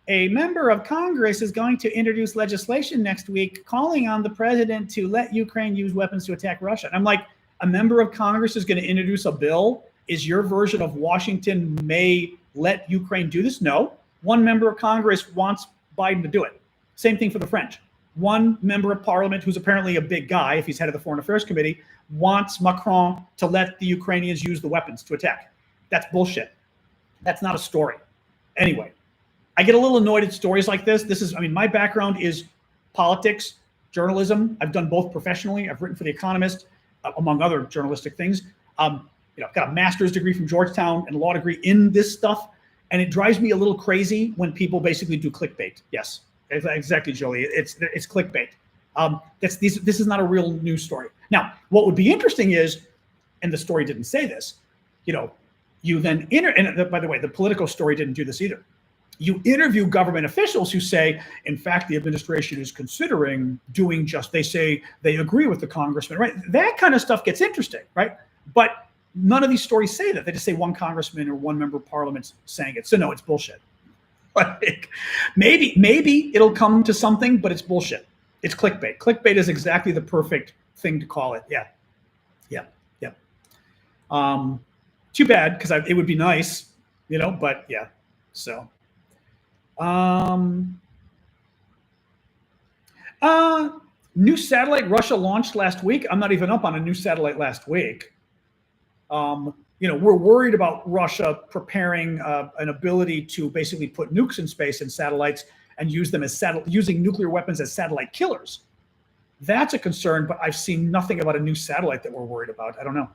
a member of Congress is going to introduce legislation next week calling on the president to let Ukraine use weapons to attack Russia. And I'm like, a member of Congress is going to introduce a bill? Is your version of Washington may let Ukraine do this? No. One member of Congress wants Biden to do it. Same thing for the French. One member of parliament, who's apparently a big guy, if he's head of the Foreign Affairs Committee, wants Macron to let the Ukrainians use the weapons to attack. That's bullshit. That's not a story. Anyway, I get a little annoyed at stories like this. My background is politics, journalism. I've done both professionally. I've written for The Economist, among other journalistic things. I've got a master's degree from Georgetown and a law degree in this stuff. And it drives me a little crazy when people basically do clickbait. Yes, exactly, Jolie. It's clickbait. This is not a real news story. Now, what would be interesting is, and the story didn't say this, you then and by the way, the Politico story didn't do this either. You interview government officials who say, in fact, the administration is considering doing just, they say they agree with the congressman, right? That kind of stuff gets interesting, right? But none of these stories say that. They just say one congressman or one member of parliament saying it. So no, it's bullshit. Like, maybe it'll come to something, but it's bullshit. It's clickbait. Clickbait is exactly the perfect thing to call it. Yeah. Too bad, because it would be nice, but yeah. So, new satellite Russia launched last week. I'm not even up on a new satellite last week. We're worried about Russia preparing an ability to basically put nukes in space and satellites and use them as using nuclear weapons as satellite killers. That's a concern, but I've seen nothing about a new satellite that we're worried about. I don't know.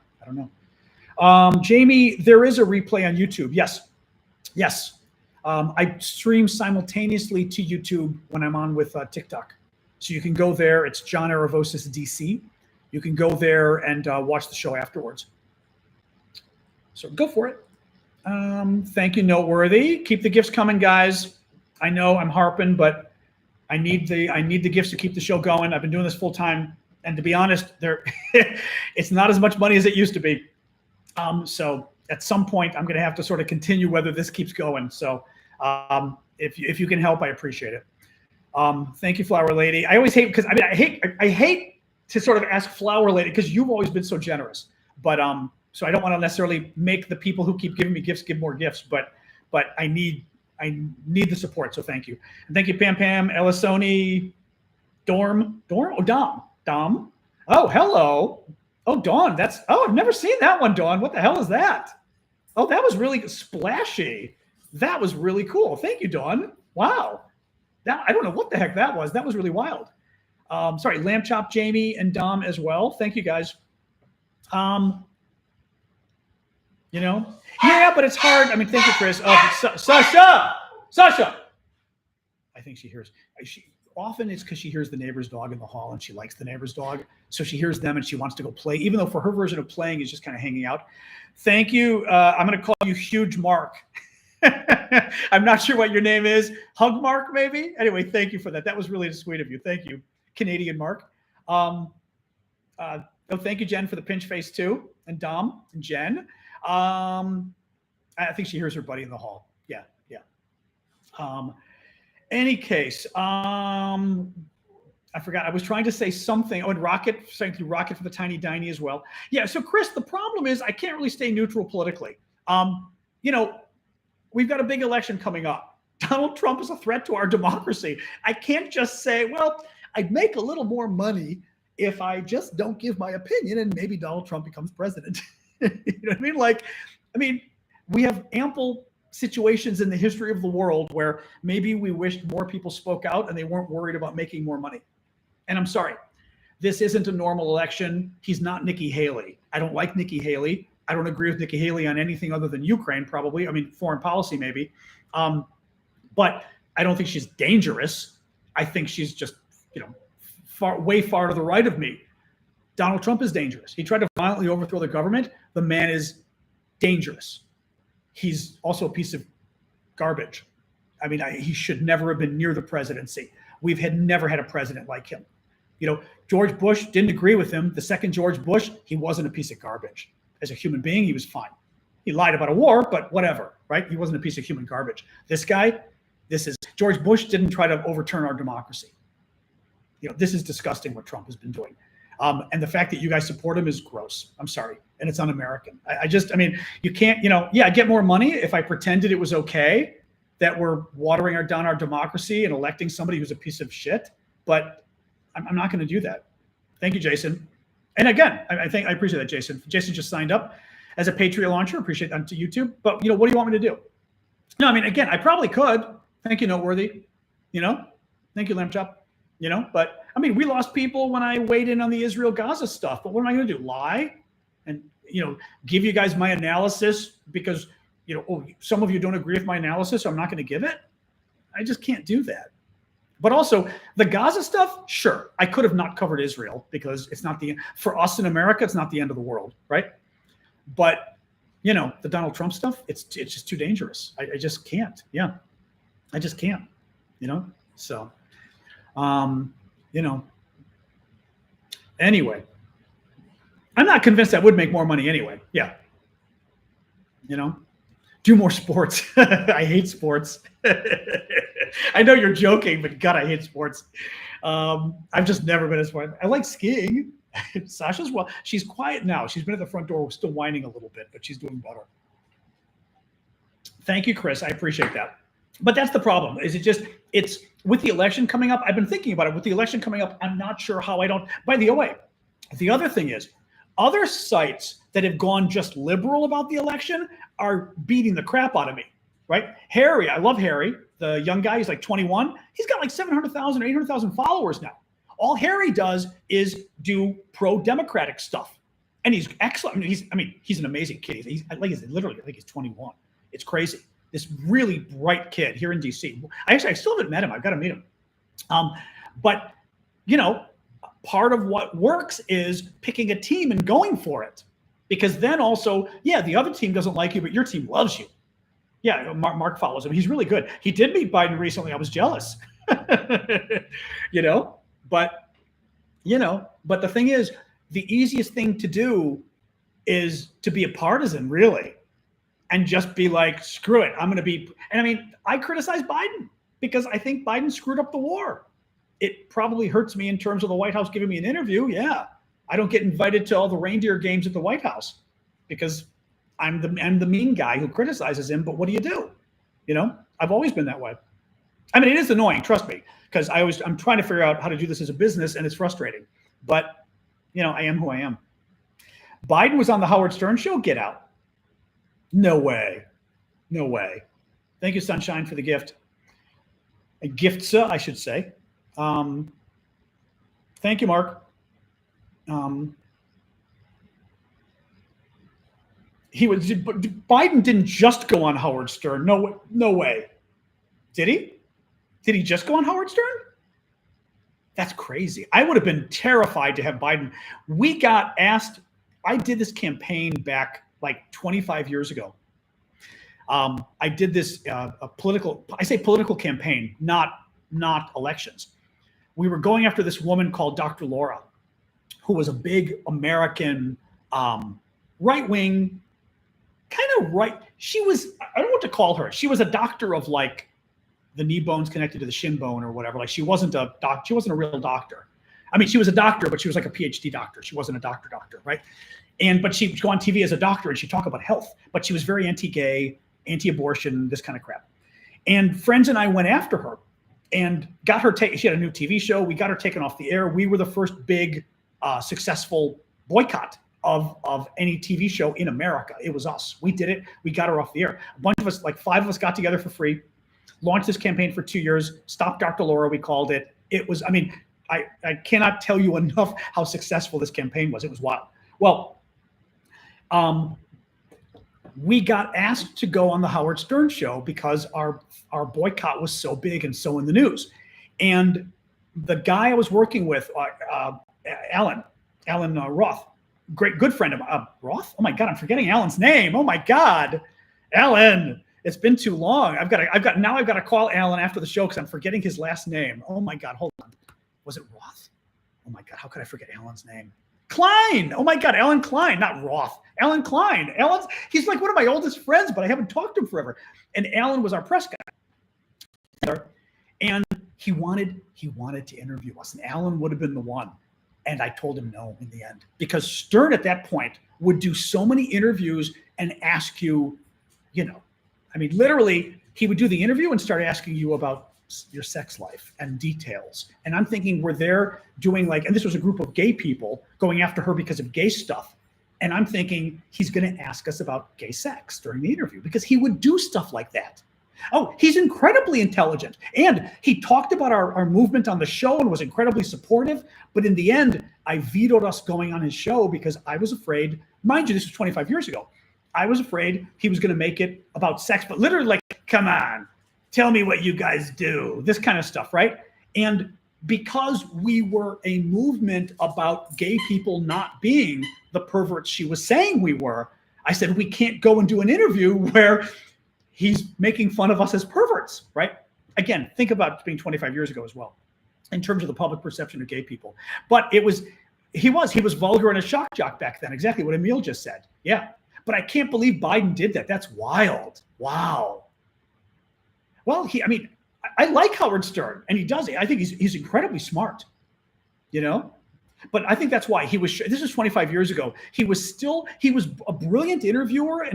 Jamie, there is a replay on YouTube. Yes. I stream simultaneously to YouTube when I'm on with TikTok. So you can go there. It's John Aravosis DC. You can go there and watch the show afterwards. So go for it. Thank you, Noteworthy. Keep the gifts coming, guys. I know I'm harping, but I need the gifts to keep the show going. I've been doing this full time, and to be honest, it's not as much money as it used to be. So at some point, I'm going to have to sort of continue whether this keeps going. So if you can help, I appreciate it. Thank you, Flower Lady. I always hate because I hate to sort of ask Flower Lady because you've always been so generous. But so I don't want to necessarily make the people who keep giving me gifts give more gifts. But I need the support. So thank you. And thank you, Pam Pam, Elisoni, Dom. Oh, hello. Oh, Dawn. I've never seen that one, Dawn. What the hell is that? Oh, that was really splashy. That was really cool. Thank you, Dawn. Wow. I don't know what the heck that was. That was really wild. Sorry, Lamb Chop, Jamie, and Dom as well. Thank you, guys. Yeah, but it's hard. I mean, thank you, Chris. Sasha. I think she hears. Often it's because she hears the neighbor's dog in the hall and she likes the neighbor's dog. So she hears them and she wants to go play, even though for her version of playing is just kind of hanging out. Thank you. I'm going to call you Huge Mark. I'm not sure what your name is. Hug Mark, maybe? Anyway, thank you for that. That was really sweet of you. Thank you, Canadian Mark. Thank you, Jen, for the pinch face too. And Dom and Jen. I think she hears her buddy in the hall. Yeah. Any case, I forgot. I was trying to say something. Oh, and Rocket, thank you, Rocket, for the tiny diny as well. Yeah. So, Chris, the problem is I can't really stay neutral politically. We've got a big election coming up. Donald Trump is a threat to our democracy. I can't just say, well, I'd make a little more money if I just don't give my opinion and maybe Donald Trump becomes president. You know what I mean? We have ample situations in the history of the world where maybe we wished more people spoke out and they weren't worried about making more money. And I'm sorry, this isn't a normal election. He's not Nikki Haley. I don't like Nikki Haley. I don't agree with Nikki Haley on anything other than Ukraine, probably. I mean, foreign policy, maybe. But I don't think she's dangerous. I think she's just, way far to the right of me. Donald Trump is dangerous. He tried to violently overthrow the government. The man is dangerous. He's also a piece of garbage. I mean, he should never have been near the presidency. We've never had a president like him. You know, George Bush, didn't agree with him. The second George Bush, he wasn't a piece of garbage. As a human being, he was fine. He lied about a war, but whatever, right? He wasn't a piece of human garbage. This guy, George Bush didn't try to overturn our democracy. You know, this is disgusting what Trump has been doing. And the fact that you guys support him is gross. I'm sorry. And it's un-American. I mean, you can't, you know, yeah, I get more money if I pretended it was okay that we're watering down our democracy and electing somebody who's a piece of shit. But I'm not going to do that. Thank you, Jason. And again, I appreciate that, Jason. Jason just signed up as a Patreon launcher. Appreciate that to YouTube. But, you know, what do you want me to do? No, I mean, again, I probably could. Thank you, Noteworthy. You know, thank you, Lamb Chop. You know, but I mean, we lost people when I weighed in on the Israel-Gaza stuff. But what am I going to do? Lie? And, you know, give you guys my analysis because, you know, oh, some of you don't agree with my analysis, so I'm not going to give it? I just can't do that. But also, the Gaza stuff, sure, I could have not covered Israel because it's not for us in America, it's not the end of the world, right? But, you know, the Donald Trump stuff, it's just too dangerous. I just can't. Yeah, I just can't, you know? So, you know, anyway, I'm not convinced I would make more money anyway. Yeah. You know, do more sports. I hate sports. I know you're joking, but God, I hate sports. I've just never been a sport. I like skiing. Sasha's, well, she's quiet now. She's been at the front door, still whining a little bit, but she's doing better. Thank you, Chris. I appreciate that. But that's the problem. It's with the election coming up. I've been thinking about it. With the election coming up, I'm not sure how I don't. By the way, the other thing is, other sites that have gone just liberal about the election are beating the crap out of me, right? Harry, I love Harry, the young guy. He's like 21. He's got like 700,000 or 800,000 followers now. All Harry does is do pro-democratic stuff, and he's excellent. I mean, he's an amazing kid. He's 21. It's crazy. This really bright kid here in DC. I still haven't met him. I've got to meet him. But, you know, part of what works is picking a team and going for it. Because then also, yeah, the other team doesn't like you, but your team loves you. Yeah, Mark follows him. He's really good. He did meet Biden recently. I was jealous. You know, but the thing is, the easiest thing to do is to be a partisan, really. And just be like, screw it. I'm going to be, and I mean, I criticize Biden because I think Biden screwed up the war. It probably hurts me in terms of the White House giving me an interview. Yeah. I don't get invited to all the reindeer games at the White House because I'm the mean guy who criticizes him. But what do? You know, I've always been that way. I mean, it is annoying, trust me, because I'm trying to figure out how to do this as a business and it's frustrating. But, you know, I am who I am. Biden was on the Howard Stern show. Get out. No way. No way. Thank you, Sunshine, for the gift. A gift, I should say. Thank you, Mark. Biden didn't just go on Howard Stern. No way. Did he? Did he just go on Howard Stern? That's crazy. I would have been terrified to have Biden. We got asked. I did this campaign back like 25 years ago. I did this political campaign, not elections. We were going after this woman called Dr. Laura, who was a big American right-wing, kind of right. She was, I don't know what to call her. She was a doctor of like the knee bones connected to the shin bone or whatever. Like she wasn't a real doctor. I mean, she was a doctor, but she was like a PhD doctor. She wasn't a doctor, right? But she'd go on TV as a doctor and she'd talk about health, but she was very anti-gay, anti-abortion, this kind of crap. And friends and I went after her and got her she had a new TV show. We got her taken off the air. We were the first big successful boycott of any TV show in America. It was us. We did it. We got her off the air. A bunch of us, like 5 of us, got together for free, launched this campaign for 2 years, Stop Dr. Laura, we called it. It was, I mean, I cannot tell you enough how successful this campaign was. It was wild. Well, we got asked to go on the Howard Stern show because our boycott was so big and so in the news. And the guy I was working with, Alan, Alan Roth, good friend of Roth. Oh my God, I'm forgetting Alan's name. Oh my God, Alan. It's been too long. I've got to call Alan after the show because I'm forgetting his last name. Oh my God, hold on. Was it Roth? Oh my God, how could I forget Alan's name? Klein. Oh my God, Alan Klein, not Roth. Alan Klein. He's like one of my oldest friends, but I haven't talked to him forever. And Alan was our press guy. And he wanted to interview us. And Alan would have been the one. And I told him no in the end. Because Stern at that point would do so many interviews and ask you, literally, he would do the interview and start asking you about your sex life and details. And I'm thinking we're there doing and this was a group of gay people going after her because of gay stuff. And I'm thinking he's going to ask us about gay sex during the interview because he would do stuff like that. Oh, he's incredibly intelligent. And he talked about our movement on the show and was incredibly supportive. But in the end, I vetoed us going on his show because I was afraid, mind you, this was 25 years ago. I was afraid he was going to make it about sex, but literally come on, tell me what you guys do, this kind of stuff, right? And because we were a movement about gay people not being the perverts she was saying we were, I said, we can't go and do an interview where he's making fun of us as perverts, right? Again, think about it being 25 years ago as well, in terms of the public perception of gay people. But he was vulgar and a shock jock back then, exactly what Emil just said. Yeah. But I can't believe Biden did that. That's wild. Wow. Well, I like Howard Stern, and he does. I think he's incredibly smart, But I think that's why this is 25 years ago. He was a brilliant interviewer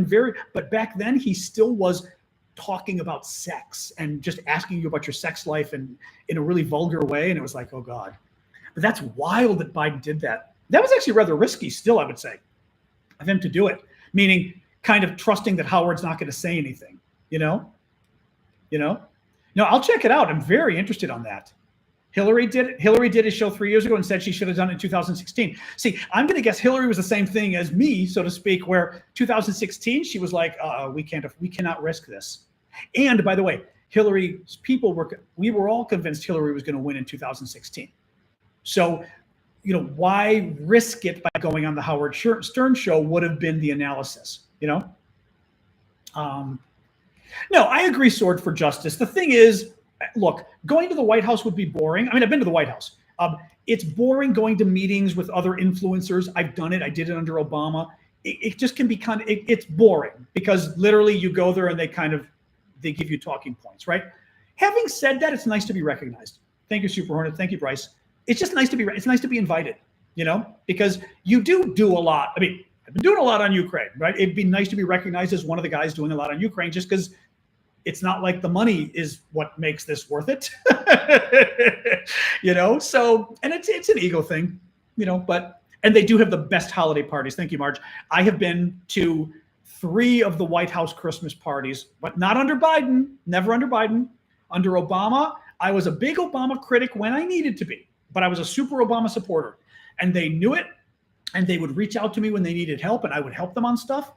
but back then he still was talking about sex and just asking you about your sex life and in a really vulgar way. And it was like, oh God. But that's wild that Biden did that. That was actually rather risky still, I would say, of him to do it. Meaning kind of trusting that Howard's not going to say anything, No, I'll check it out. I'm very interested on that. Hillary did it. Hillary did a show 3 years ago and said she should have done it in 2016. See, I'm going to guess Hillary was the same thing as me, so to speak, where 2016, she was like, we cannot risk this. And by the way, Hillary's people we were all convinced Hillary was going to win in 2016. So, why risk it by going on the Howard Stern show would have been the analysis, No, I agree, Sword for Justice. The thing is, look, going to the White House would be boring. I've been to the White House. It's boring going to meetings with other influencers. I've done it. I did it under Obama. It just can be it's boring because literally you go there and they give you talking points, right? Having said that, it's nice to be recognized. Thank you, Super Hornet. Thank you, Bryce. It's just nice to be invited, because you do a lot. I've been doing a lot on Ukraine, right? It'd be nice to be recognized as one of the guys doing a lot on Ukraine just because it's not like the money is what makes this worth it, So, and it's an ego thing, and they do have the best holiday parties. Thank you, Marge. I have been to 3 of the White House Christmas parties, but not under Biden, never under Biden. Under Obama, I was a big Obama critic when I needed to be, but I was a super Obama supporter, and they knew it, and they would reach out to me when they needed help, and I would help them on stuff.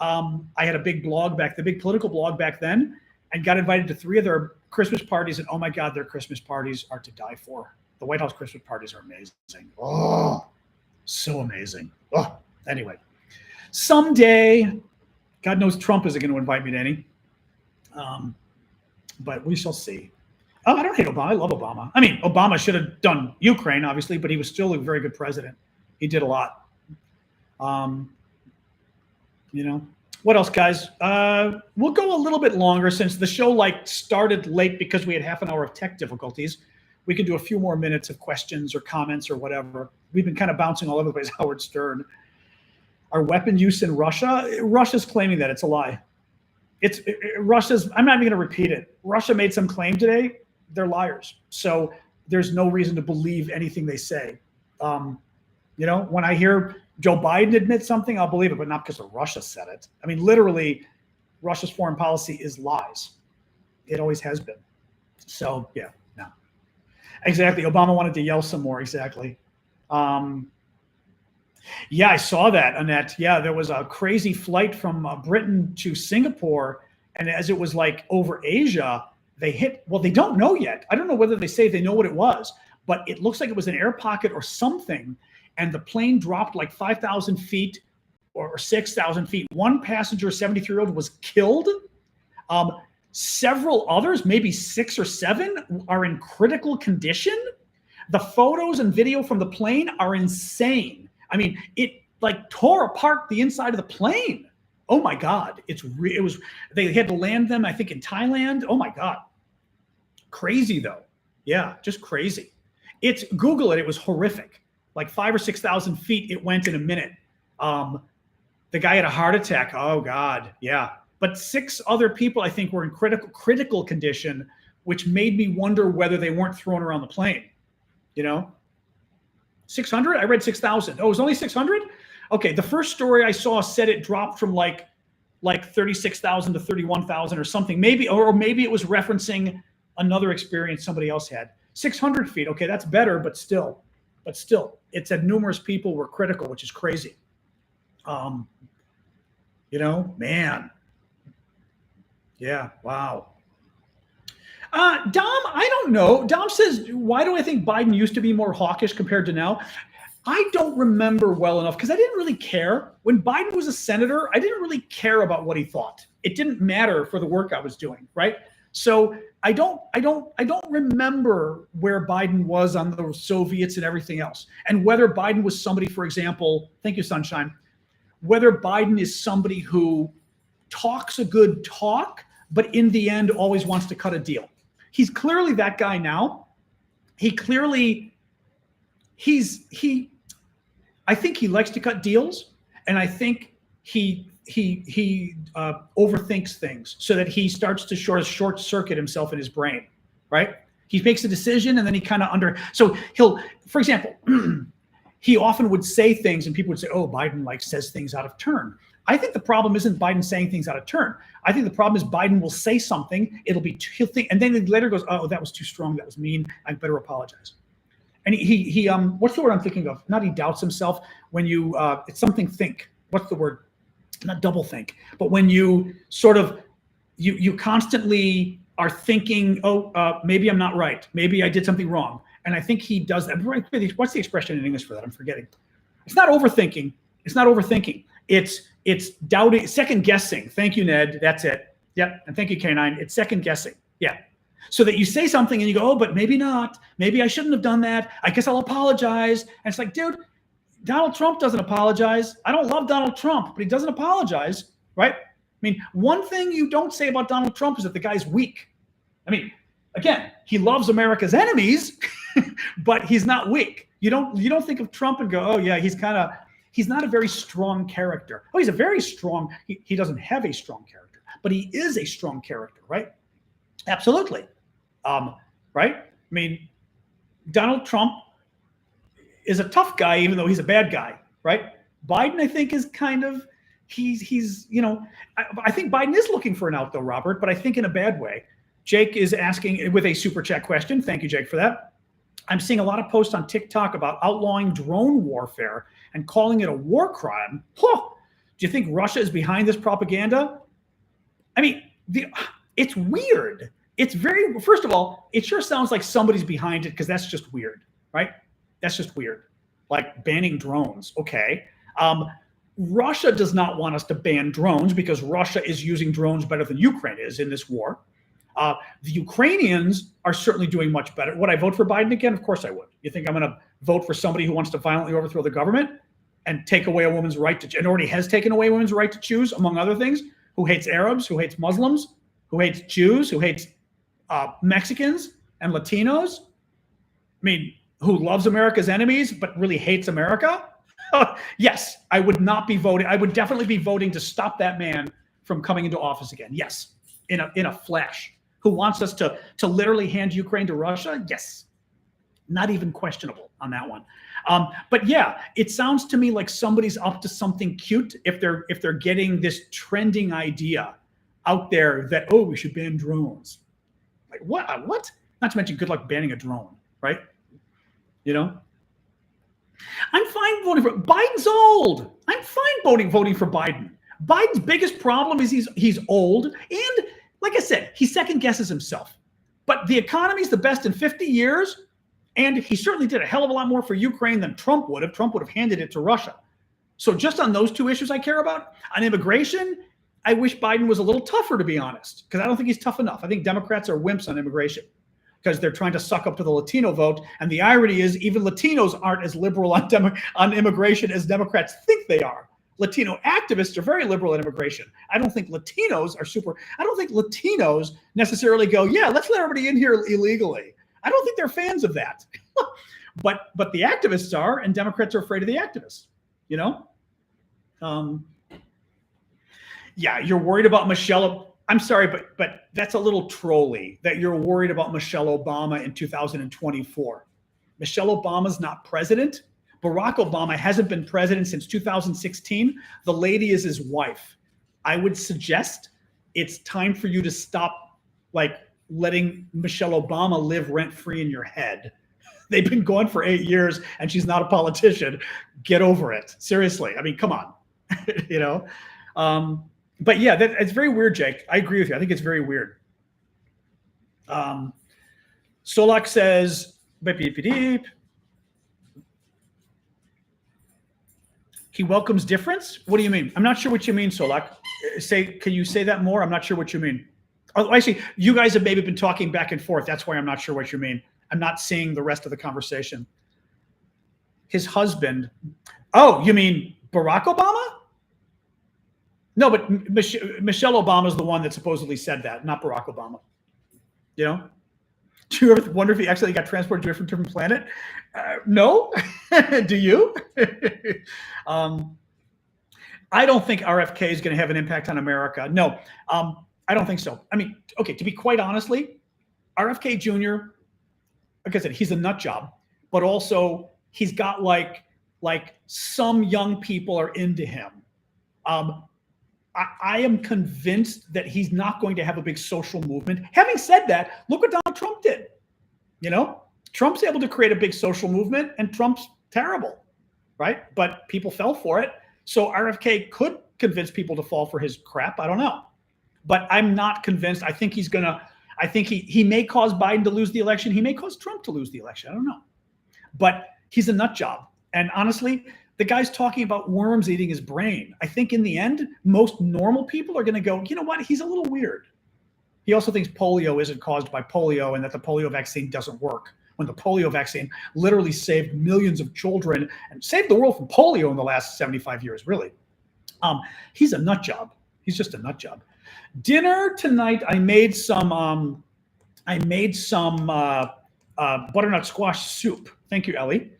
I had a big political blog back then, and got invited to 3 of their Christmas parties. And oh my God, their Christmas parties are to die for. The White House Christmas parties are amazing. Oh, so amazing. Oh, anyway, someday, God knows Trump isn't going to invite me to any. But we shall see. Oh, I don't hate Obama. I love Obama. Obama should have done Ukraine, obviously, but he was still a very good president. He did a lot. What else, guys? We'll go a little bit longer since the show started late because we had half an hour of tech difficulties. We can do a few more minutes of questions or comments or whatever. We've been kind of bouncing all over the place. Howard Stern. Our weapon use in Russia? Russia's claiming that. It's a lie. Russia's, I'm not even going to repeat it. Russia made some claim today. They're liars. So there's no reason to believe anything they say. When I hear Joe Biden admit something, I'll believe it, but not because Russia said it. Literally, Russia's foreign policy is lies. It always has been. So, yeah, no. Exactly. Obama wanted to yell some more. Exactly. Yeah, I saw that, Annette. Yeah, there was a crazy flight from Britain to Singapore. And as it was over Asia, they don't know yet. I don't know whether they say they know what it was, but it looks like it was an air pocket or something. and the plane dropped like 5,000 feet or 6,000 feet. One passenger, 73-year-old, was killed. Several others, maybe 6 or 7, are in critical condition. The photos and video from the plane are insane. I mean, it like tore apart the inside of the plane. Oh my God. They had to land them, I think, in Thailand. Oh my God. Crazy though. Yeah, just crazy. Google it. It was horrific. Like 5,000 or 6,000 feet, it went in a minute. The guy had a heart attack. Oh God. Yeah. But 6 other people, I think, were in critical condition, which made me wonder whether they weren't thrown around the plane. 600? I read 6,000. Oh, it was only 600? Okay, the first story I saw said it dropped from like 36,000 to 31,000 or something. Maybe it was referencing another experience somebody else had. 600 feet. Okay, that's better, but still, it said numerous people were critical, which is crazy. Man. Yeah, wow. Dom, I don't know. Dom says, why do I think Biden used to be more hawkish compared to now? I don't remember well enough because I didn't really care. When Biden was a senator, I didn't really care about what he thought. It didn't matter for the work I was doing, right? So I don't remember where Biden was on the Soviets and everything else. And whether Biden was somebody, for example, thank you, Sunshine, whether Biden is somebody who talks a good talk, but in the end always wants to cut a deal. He's clearly that guy now. I think he likes to cut deals, and I think he overthinks things so that he starts to short circuit himself in his brain, right? He makes a decision and then he kind of so he'll, for example, he often would say things and people would say, oh, Biden says things out of turn. I think the problem isn't Biden saying things out of turn. I think the problem is Biden will say something, he'll think, and then he later goes, oh, that was too strong, that was mean, I better apologize. And he what's the word I'm thinking of? Not he doubts himself. When you, it's something think. What's the word? Not double think, but when you sort of, you constantly are thinking, maybe I'm not right. Maybe I did something wrong. And I think he does that. What's the expression in English for that? I'm forgetting. It's not overthinking. It's doubting, second guessing. Thank you, Ned. That's it. Yep. And thank you, K9. It's second guessing. Yeah. So that you say something and you go, oh, but maybe not. Maybe I shouldn't have done that. I guess I'll apologize. And it's like, dude, Donald Trump doesn't apologize. I don't love Donald Trump, but he doesn't apologize, right? I mean, one thing you don't say about Donald Trump is that the guy's weak. I mean, again, he loves America's enemies, but he's not weak. You don't think of Trump and go, oh yeah, he's not a very strong character. Oh, he's a very strong, he doesn't have a strong character, but he is a strong character, right? Absolutely. Right? I mean, Donald Trump is a tough guy, even though he's a bad guy, right? Biden, I think, is kind of, he's I think Biden is looking for an out though, Robert, but I think in a bad way. Jake is asking with a super chat question. Thank you, Jake, for that. I'm seeing a lot of posts on TikTok about outlawing drone warfare and calling it a war crime. Huh. Do you think Russia is behind this propaganda? I mean, it's weird. It's very, first of all, it sure sounds like somebody's behind it because that's just weird, right? That's just weird. Like banning drones. Okay. Russia does not want us to ban drones because Russia is using drones better than Ukraine is in this war. The Ukrainians are certainly doing much better. Would I vote for Biden again? Of course I would. You think I'm going to vote for somebody who wants to violently overthrow the government and take away a woman's right to, and already has taken away women's right to choose, among other things, who hates Arabs, who hates Muslims, who hates Jews, who hates Mexicans and Latinos? I mean, who loves America's enemies but really hates America? Yes, I would not be voting. I would definitely be voting to stop that man from coming into office again. Yes, in a flash. Who wants us to literally hand Ukraine to Russia? Yes, not even questionable on that one. But yeah, it sounds to me like somebody's up to something cute if they're getting this trending idea out there that, oh, we should ban drones. Like what? Not to mention, good luck banning a drone, right? You know, I'm fine voting for Biden's old. I'm fine voting for Biden. Biden's biggest problem is he's old, and like I said, he second guesses himself. But the economy's the best in 50 years, And he certainly did a hell of a lot more for Ukraine than Trump would have. Trump would have handed it to Russia. So just on those two issues I care about, on immigration, I wish Biden was a little tougher, to be honest, because I don't think he's tough enough. I think Democrats are wimps on immigration because they're trying to suck up to the Latino vote. And the irony is even Latinos aren't as liberal on immigration as Democrats think they are. Latino activists are very liberal in immigration. I don't think Latinos necessarily go, yeah, let's let everybody in here illegally. I don't think they're fans of that. but the activists are, and Democrats are afraid of the activists, you know? Yeah, you're worried about Michelle. I'm sorry, but that's a little trolly that you're worried about Michelle Obama in 2024. Michelle Obama's not president. Barack Obama hasn't been president since 2016. The lady is his wife. I would suggest it's time for you to stop letting Michelle Obama live rent-free in your head. They've been gone for 8 years and she's not a politician. Get over it. Seriously. I mean, come on. You know? But yeah, it's very weird, Jake. I agree with you. I think it's very weird. Solak says, beep, beep, beep. He welcomes difference? What do you mean? I'm not sure what you mean, Solak. Can you say that more? I'm not sure what you mean. Oh, actually, you guys have maybe been talking back and forth. That's why I'm not sure what you mean. I'm not seeing the rest of the conversation. His husband. Oh, you mean Barack Obama? No, but Michelle Obama is the one that supposedly said that, not Barack Obama. You know? Do you ever wonder if he actually got transported to a different planet? No. Do you? I don't think RFK is going to have an impact on America. No, I don't think so. I mean, okay, to be quite honestly, RFK Jr., like I said, he's a nut job, but also he's got like some young people are into him. I am convinced that he's not going to have a big social movement. Having said that, look what Donald Trump did. You know, Trump's able to create a big social movement and Trump's terrible, right? But people fell for it. So RFK could convince people to fall for his crap. I don't know. But I'm not convinced. I think he may cause Biden to lose the election. He may cause Trump to lose the election. I don't know. But he's a nut job. And honestly, the guy's talking about worms eating his brain. I think in the end, most normal people are going to go, you know what? He's a little weird. He also thinks polio isn't caused by polio and that the polio vaccine doesn't work, when the polio vaccine literally saved millions of children and saved the world from polio in the last 75 years, really. He's a nut job. He's just a nut job. Dinner tonight, I made some butternut squash soup. Thank you, Ellie.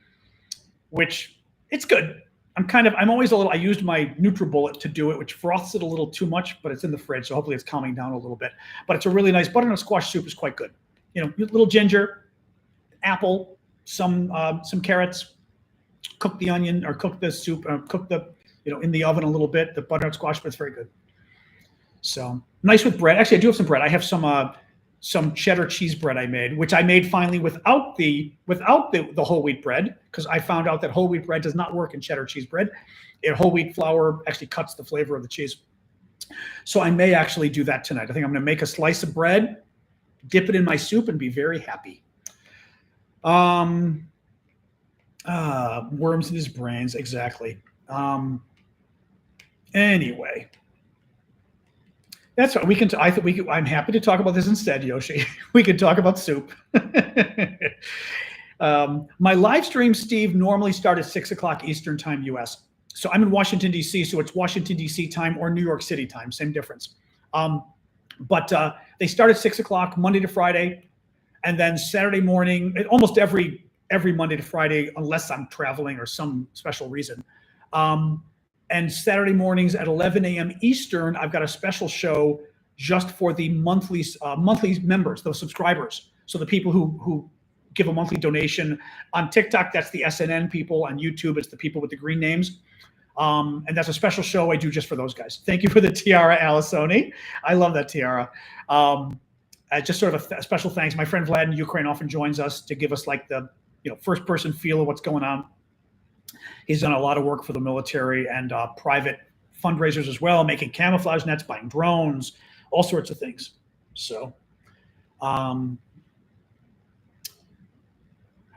Which it's good. I'm always I used my NutriBullet to do it, which froths it a little too much, but it's in the fridge, so hopefully it's calming down a little bit. But it's a really nice butternut squash soup is quite good. You know, little ginger, apple, some carrots, cook the onion or cook the soup, cook the, in the oven a little bit, the butternut squash, but it's very good. So nice with bread. Actually, I do have some bread. I have some cheddar cheese bread I made, which I made finally without the whole wheat bread, because I found out that whole wheat bread does not work in cheddar cheese bread. Whole wheat flour actually cuts the flavor of the cheese. So I may actually do that tonight. I think I'm going to make a slice of bread, dip it in my soup, and be very happy. Worms in his brains, exactly. Anyway. That's what we can. I'm happy to talk about this instead, Yoshi. We can talk about soup. My live stream, Steve, normally start at 6 o'clock Eastern time, US. So I'm in Washington, D.C., so it's Washington, D.C. time or New York City time, same difference. But they start at 6 o'clock Monday to Friday, and then Saturday morning, almost every Monday to Friday, unless I'm traveling or some special reason. And Saturday mornings at 11 a.m. Eastern, I've got a special show just for the monthly members, those subscribers. So the people who give a monthly donation. On TikTok, that's the SNN people. On YouTube, it's the people with the green names. And that's a special show I do just for those guys. Thank you for the tiara, Alisoni. I love that tiara. Just sort of a special thanks. My friend Vlad in Ukraine often joins us to give us like the first person feel of what's going on. He's done a lot of work for the military and private fundraisers as well, making camouflage nets, buying drones, all sorts of things. So,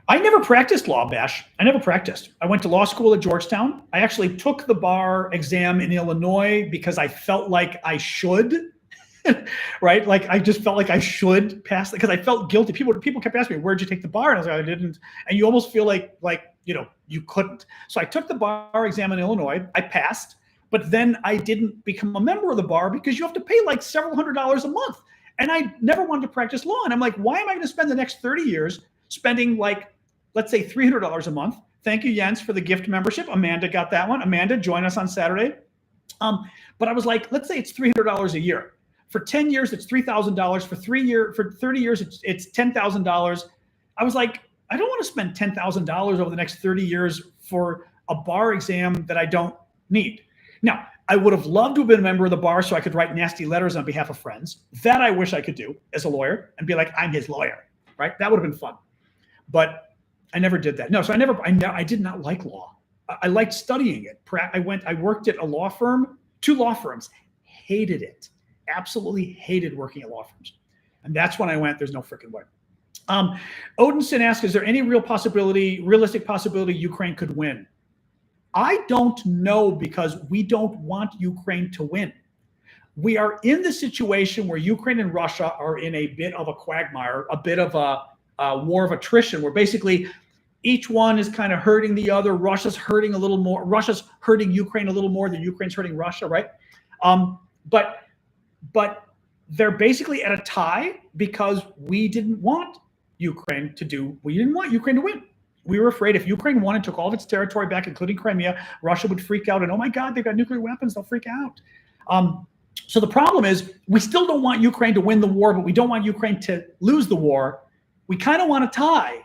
I never practiced law, Bash. I never practiced. I went to law school at Georgetown. I actually took the bar exam in Illinois because I felt like I should, right? Like I just felt like I should pass it because I felt guilty. People kept asking me, "Where'd you take the bar?" And I was like, "I didn't." And you almost feel like you couldn't. So I took the bar exam in Illinois. I passed, but then I didn't become a member of the bar because you have to pay like several $100s a month. And I never wanted to practice law. And I'm like, why am I going to spend the next 30 years spending like, let's say $300 a month? Thank you, Jens, for the gift membership. Amanda got that one. Amanda, join us on Saturday. But I was like, let's say it's $300 a year. For 10 years, it's $3,000. For 30 years, it's $10,000. I was like, I don't want to spend $10,000 over the next 30 years for a bar exam that I don't need. Now, I would have loved to have been a member of the bar so I could write nasty letters on behalf of friends. That I wish I could do as a lawyer and be like, I'm his lawyer, right? That would have been fun. But I never did that. No, so I did not like law. I liked studying it. I worked at a law firm, 2 law firms, hated it. Absolutely hated working at law firms. And that's when I went, there's no freaking way. Odinson asks, is there any realistic possibility Ukraine could win? I don't know because we don't want Ukraine to win. We are in the situation where Ukraine and Russia are in a bit of a quagmire, a bit of a war of attrition, where basically each one is kind of hurting the other. Russia's hurting a little more. Russia's hurting Ukraine a little more than Ukraine's hurting Russia, right? But they're basically at a tie because we didn't want Ukraine to win. We were afraid if Ukraine won and took all of its territory back, including Crimea, Russia would freak out and, oh my God, they've got nuclear weapons, they'll freak out. So the problem is we still don't want Ukraine to win the war, but we don't want Ukraine to lose the war. We kind of want a tie.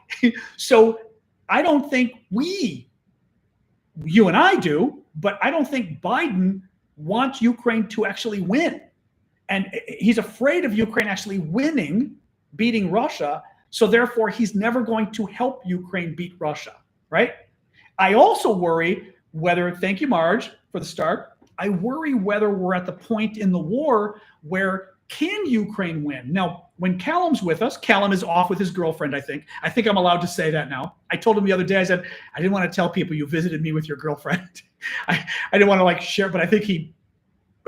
So I don't think you and I do, but I don't think Biden wants Ukraine to actually win. And he's afraid of Ukraine actually beating Russia. So therefore, he's never going to help Ukraine beat Russia, right? I also worry thank you, Marge, for the start. I worry whether we're at the point in the war where can Ukraine win? Now, when Callum's with us, Callum is off with his girlfriend, I think. I think I'm allowed to say that now. I told him the other day, I said, I didn't want to tell people you visited me with your girlfriend. I didn't want to share, but I think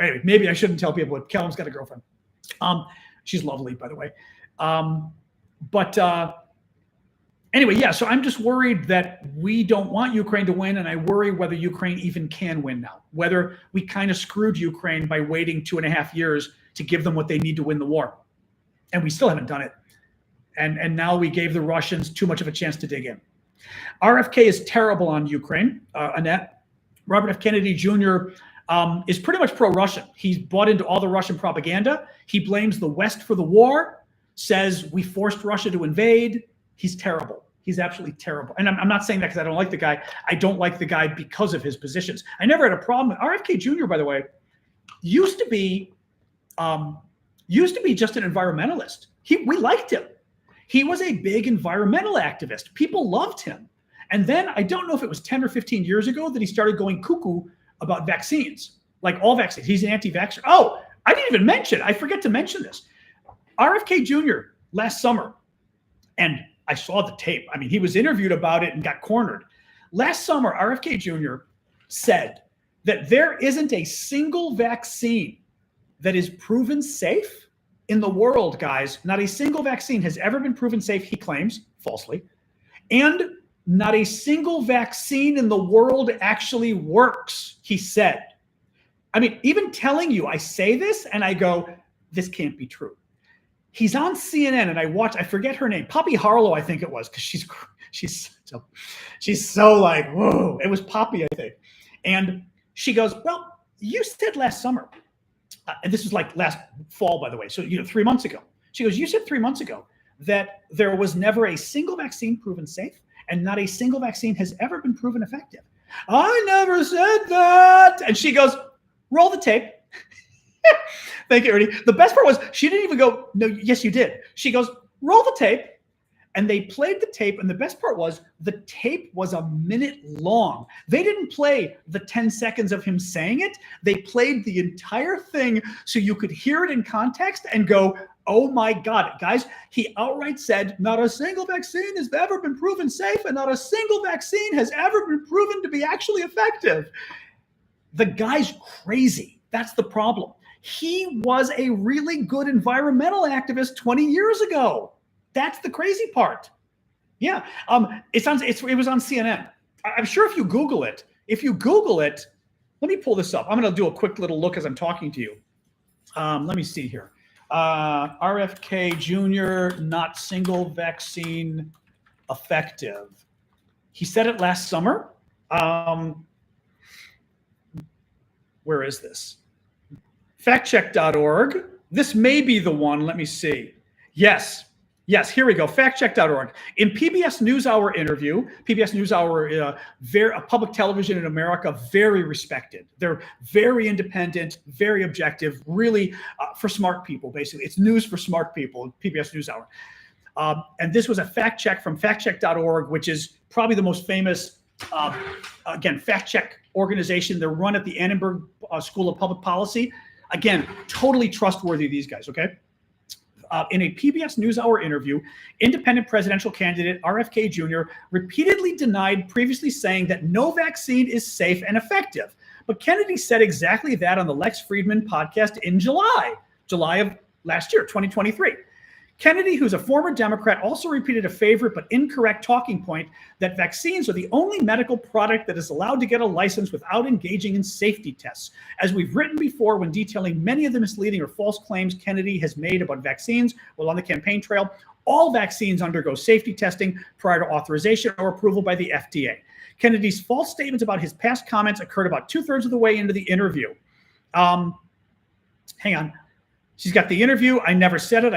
anyway, maybe I shouldn't tell people, but Callum's got a girlfriend. She's lovely, by the way. Anyway, yeah, so I'm just worried that we don't want Ukraine to win, and I worry whether Ukraine even can win now, whether we kind of screwed Ukraine by waiting 2.5 years to give them what they need to win the war. And we still haven't done it. And now we gave the Russians too much of a chance to dig in. RFK is terrible on Ukraine, Annette. Robert F. Kennedy Jr. Is pretty much pro-Russian. He's bought into all the Russian propaganda. He blames the West for the war, says we forced Russia to invade. He's terrible. He's absolutely terrible. And I'm not saying that because I don't like the guy. I don't like the guy because of his positions. I never had a problem with RFK Jr., by the way, used to be just an environmentalist. We liked him. He was a big environmental activist. People loved him. And then I don't know if it was 10 or 15 years ago that he started going cuckoo about vaccines, like all vaccines. He's an anti-vaxxer. Oh, I didn't even mention, I forget to mention this. RFK Jr. last summer, and I saw the tape. I mean, he was interviewed about it and got cornered. Last summer, RFK Jr. said that there isn't a single vaccine that is proven safe in the world, guys. Not a single vaccine has ever been proven safe, he claims, falsely. And not a single vaccine in the world actually works, he said. I mean, even telling you, I say this and I go, this can't be true. He's on CNN and I forget her name, Poppy Harlow, I think it was, because she's so like, whoa. It was Poppy, I think. And she goes, well, you said last summer, and this was like last fall, by the way, so 3 months ago. She goes, you said 3 months ago that there was never a single vaccine proven safe and not a single vaccine has ever been proven effective. I never said that. And she goes, roll the tape. Thank you, Ernie. The best part was she didn't even go, no, yes, you did. She goes, roll the tape. And they played the tape. And the best part was the tape was a minute long. They didn't play the 10 seconds of him saying it. They played the entire thing so you could hear it in context and go, Oh my God, guys, he outright said, not a single vaccine has ever been proven safe and not a single vaccine has ever been proven to be actually effective. The guy's crazy. That's the problem. He was a really good environmental activist 20 years ago. That's the crazy part. Yeah, it was on CNN. I'm sure if you Google it, let me pull this up. I'm going to do a quick little look as I'm talking to you. Let me see here. RFK Jr. not single vaccine effective. He said it last summer. Where is this? Factcheck.org. This may be the one. Let me see. Yes, here we go. Factcheck.org. In PBS NewsHour interview, PBS NewsHour, a public television in America, very respected. They're very independent, very objective, really for smart people, basically. It's news for smart people, PBS NewsHour. And this was a fact check from factcheck.org, which is probably the most famous, again, fact check organization. They're run at the Annenberg School of Public Policy. Again, totally trustworthy, these guys, okay? In a PBS NewsHour interview, independent presidential candidate RFK Jr. repeatedly denied previously saying that no vaccine is safe and effective. But Kennedy said exactly that on the Lex Friedman podcast in July of last year, 2023. Kennedy, who's a former Democrat, also repeated a favorite but incorrect talking point that vaccines are the only medical product that is allowed to get a license without engaging in safety tests. As we've written before when detailing many of the misleading or false claims Kennedy has made about vaccines while on the campaign trail, all vaccines undergo safety testing prior to authorization or approval by the FDA. Kennedy's false statements about his past comments occurred about 2/3 of the way into the interview. Hang on. She's got the interview. I never said it.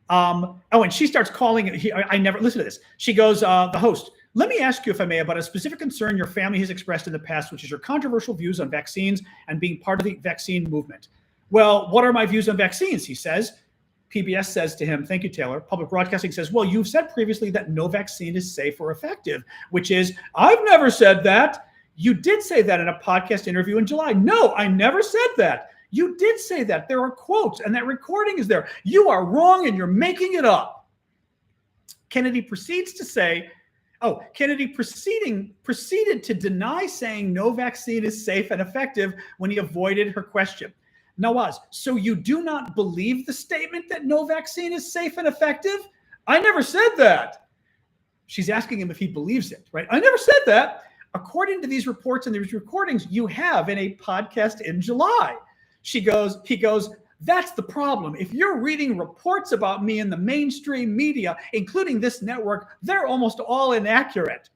And she starts calling it. I never listen to this. She goes, the host, let me ask you, if I may, about a specific concern your family has expressed in the past, which is your controversial views on vaccines and being part of the vaccine movement. Well, what are my views on vaccines? He says. PBS says to him, thank you, Taylor. Public Broadcasting says, well, you've said previously that no vaccine is safe or effective, which is, I've never said that. You did say that in a podcast interview in July. No, I never said that. You did say that. There are quotes, and that recording is there. You are wrong, and you're making it up. Kennedy proceeds to say, Kennedy proceeded to deny saying no vaccine is safe and effective when he avoided her question. Nawaz, so you do not believe the statement that no vaccine is safe and effective? I never said that. She's asking him if he believes it, right? I never said that. According to these reports and these recordings you have in a podcast in July. He goes, that's the problem. If you're reading reports about me in the mainstream media, including this network, they're almost all inaccurate.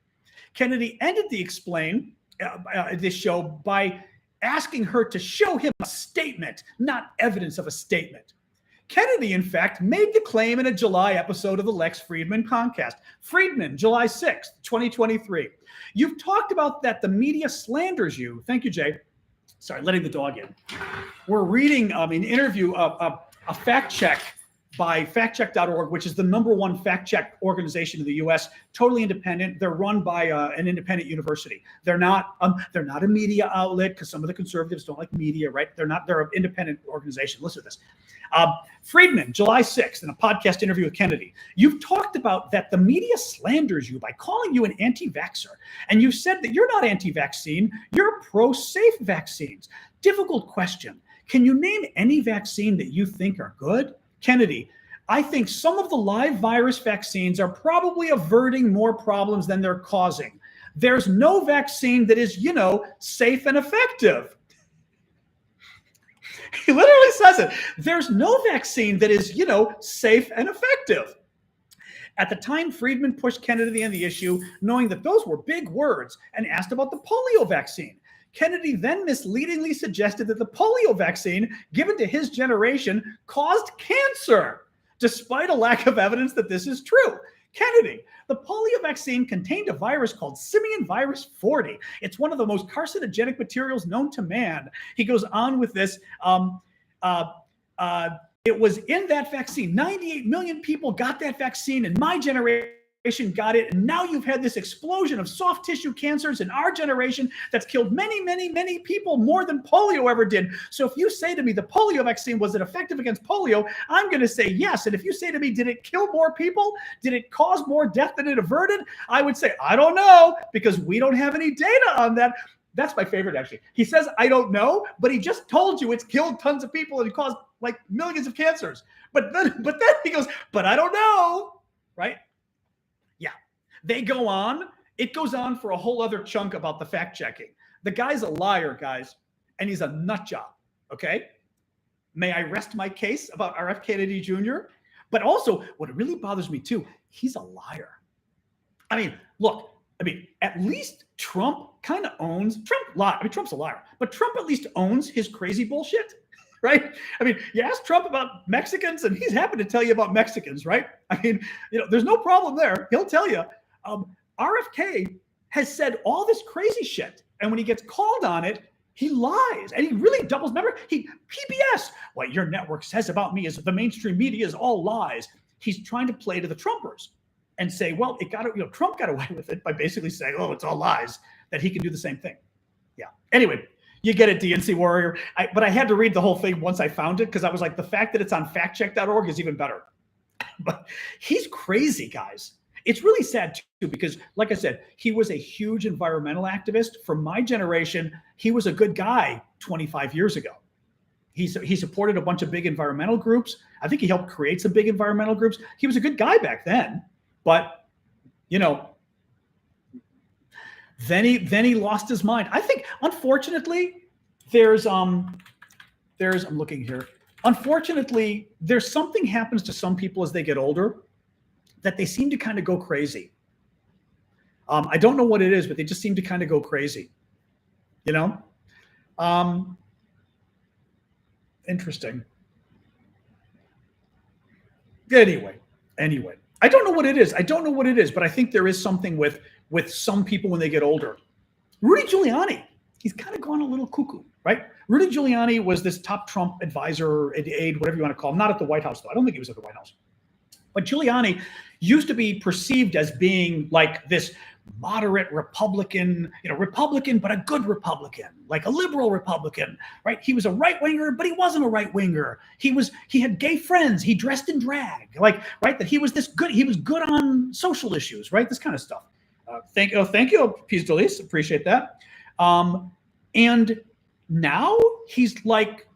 Kennedy ended this show by asking her to show him a statement, not evidence of a statement. Kennedy, in fact, made the claim in a July episode of the Lex Friedman podcast. Friedman, July 6th, 2023. You've talked about that the media slanders you. Thank you, Jay. Sorry, letting the dog in. We're reading an interview, a fact check by factcheck.org, which is the #1 fact check organization in the U.S., totally independent. They're run by an independent university. They're not a media outlet because some of the conservatives don't like media, right? They're an independent organization. Listen to this. Friedman, July 6th, in a podcast interview with Kennedy, you've talked about that the media slanders you by calling you an anti-vaxxer. And you said that you're not anti-vaccine, you're pro-safe vaccines. Difficult question. Can you name any vaccine that you think are good? Kennedy, I think some of the live virus vaccines are probably averting more problems than they're causing. There's no vaccine that is, safe and effective. He literally says it. There's no vaccine that is, safe and effective. At the time, Friedman pushed Kennedy to the end of the issue, knowing that those were big words, and asked about the polio vaccine. Kennedy then misleadingly suggested that the polio vaccine given to his generation caused cancer, despite a lack of evidence that this is true. Kennedy, the polio vaccine contained a virus called simian virus 40. It's one of the most carcinogenic materials known to man. He goes on with this. It was in that vaccine. 98 million people got that vaccine in my generation. got it, and now you've had this explosion of soft tissue cancers in our generation that's killed many, many, many people, more than polio ever did. So if you say to me the polio vaccine, was it effective against polio? I'm going to say yes. And if you say to me, did it kill more people? Did it cause more death than it averted? I would say, I don't know, because we don't have any data on that. That's my favorite, actually. He says, I don't know, but he just told you it's killed tons of people and it caused like millions of cancers. But then he goes, but I don't know, right? Yeah, they go on. It goes on for a whole other chunk about the fact checking. The guy's a liar, guys, and he's a nut job, okay? May I rest my case about RFK Jr.? But also, what really bothers me too, he's a liar. I mean, look, at least Trump kind of owns, Trump's a liar, but Trump at least owns his crazy bullshit. Right? I mean, you ask Trump about Mexicans and he's happy to tell you about Mexicans, right? I mean, there's no problem there. He'll tell you. RFK has said all this crazy shit. And when he gets called on it, he lies and he really doubles. Remember, PBS, what your network says about me is the mainstream media is all lies. He's trying to play to the Trumpers and say, well, Trump got away with it by basically saying, oh, it's all lies, that he can do the same thing. Yeah. Anyway. You get it, DNC Warrior. But I had to read the whole thing once I found it because I was like, the fact that it's on factcheck.org is even better. But he's crazy, guys. It's really sad, too, because like I said, he was a huge environmental activist. For my generation, he was a good guy 25 years ago. He supported a bunch of big environmental groups. I think he helped create some big environmental groups. He was a good guy back then. But, then he lost his mind. I think, unfortunately, I'm looking here. Unfortunately, there's something happens to some people as they get older that they seem to kind of go crazy. I don't know what it is, but they just seem to kind of go crazy. Interesting. Anyway, I don't know what it is. But I think there is something with some people when they get older. Rudy Giuliani, he's kind of gone a little cuckoo, right? Rudy Giuliani was this top Trump advisor, aide, whatever you want to call him. Not at the White House, though. I don't think he was at the White House. But Giuliani used to be perceived as being like this moderate Republican, Republican, but a good Republican, like a liberal Republican, right? He was a right winger, but he wasn't a right winger. He had gay friends. He dressed in drag, right? That he was good on social issues, right? This kind of stuff. Thank you, Peace Delis. Appreciate that. And now he's like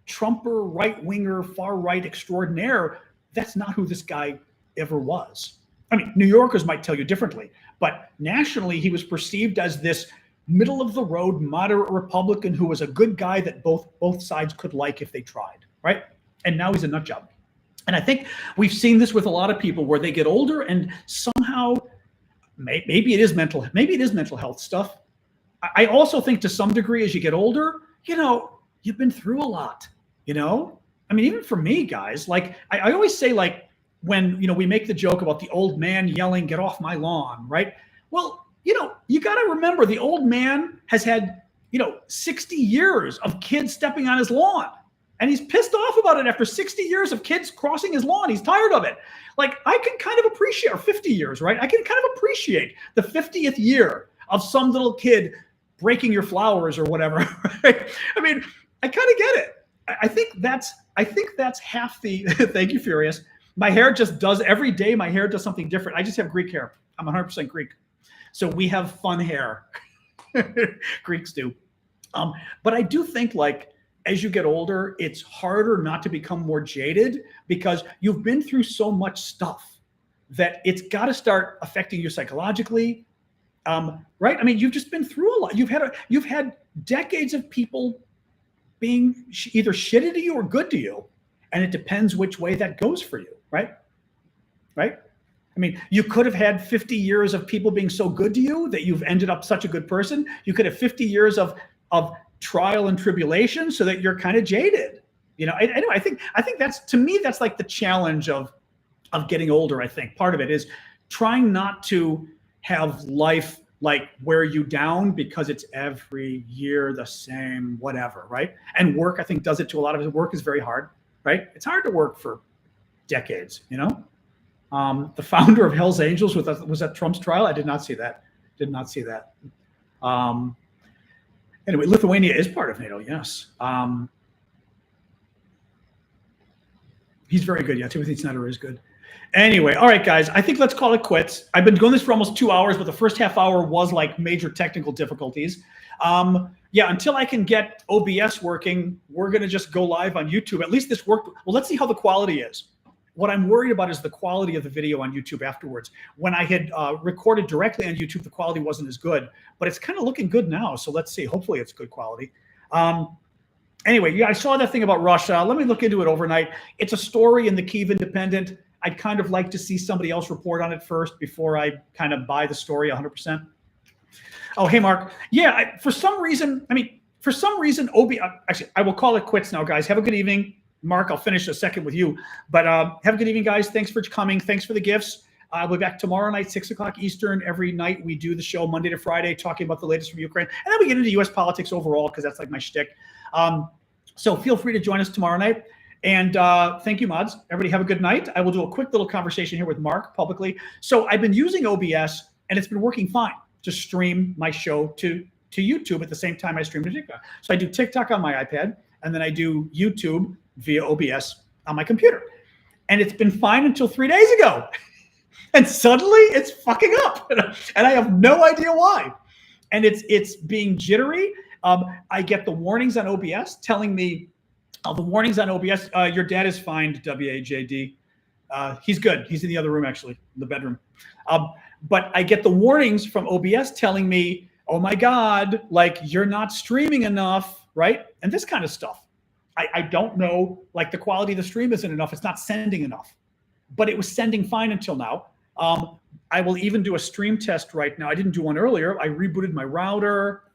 Trumper, right-winger, far-right extraordinaire. That's not who this guy ever was. I mean, New Yorkers might tell you differently, but nationally he was perceived as this middle-of-the-road, moderate Republican who was a good guy that both sides could like if they tried, right? And now he's a nut job. And I think we've seen this with a lot of people where they get older and somehow maybe it is mental health stuff. I also think to some degree as you get older, you've been through a lot, I mean, even for me, guys, like I always say, like when, we make the joke about the old man yelling, get off my lawn, right? Well, you got to remember the old man has had, 60 years of kids stepping on his lawn. And he's pissed off about it after 60 years of kids crossing his lawn. He's tired of it. Like I can kind of appreciate, or 50 years, right? I can kind of appreciate the 50th year of some little kid breaking your flowers or whatever. Right? I mean, I kind of get it. I think that's half the, thank you, Furious. My hair just does, every day my hair does something different. I just have Greek hair. I'm 100% Greek. So we have fun hair. Greeks do. But I do think like, as you get older, it's harder not to become more jaded because you've been through so much stuff that it's got to start affecting you psychologically, right? I mean, you've just been through a lot. You've had decades of people being either shitty to you or good to you, and it depends which way that goes for you, right? Right? I mean, you could have had 50 years of people being so good to you that you've ended up such a good person. You could have 50 years of trial and tribulation so that you're kind of jaded. Anyway, I think that's, to me, that's like the challenge of getting older. I think part of it is trying not to have life like wear you down because it's every year the same, whatever, right? And work, I think, does it to a lot of it. Work is very hard, right? It's hard to work for decades, The founder of Hell's Angels was at Trump's trial. I did not see that. Did not see that. Anyway, Lithuania is part of NATO. Yes. He's very good. Yeah, Timothy Snyder is good. Anyway, all right, guys. I think let's call it quits. I've been doing this for almost 2 hours, but the first half hour was like major technical difficulties. Yeah, until I can get OBS working, we're going to just go live on YouTube. At least this worked. Well, let's see how the quality is. What I'm worried about is the quality of the video on YouTube afterwards. When I had recorded directly on YouTube, the quality wasn't as good, but it's kind of looking good now. So let's see. Hopefully it's good quality. Anyway, yeah, I saw that thing about Russia. Let me look into it overnight. It's a story in the Kyiv Independent. I'd kind of like to see somebody else report on it first before I kind of buy the story 100%. Oh, hey, Mark. Yeah, for some reason, actually, I will call it quits now, guys. Have a good evening. Mark, I'll finish a second with you. But have a good evening, guys. Thanks for coming. Thanks for the gifts. I'll be back tomorrow night, 6 o'clock Eastern. Every night we do the show Monday to Friday, talking about the latest from Ukraine. And then we get into U.S. politics overall, because that's like my shtick. So feel free to join us tomorrow night. And thank you, mods. Everybody have a good night. I will do a quick little conversation here with Mark publicly. So I've been using OBS, and it's been working fine to stream my show to YouTube at the same time I stream to TikTok. So I do TikTok on my iPad, and then I do YouTube via OBS on my computer. And it's been fine until 3 days ago. And suddenly it's fucking up. And I have no idea why. And it's being jittery. I get the warnings on OBS telling me, your dad is fine, WAJD. He's good. He's in the other room, actually, in the bedroom. But I get the warnings from OBS telling me, oh my God, like you're not streaming enough, right? And this kind of stuff. I don't know, like the quality of the stream isn't enough. It's not sending enough. But it was sending fine until now. I will even do a stream test right now. I didn't do one earlier. I rebooted my router.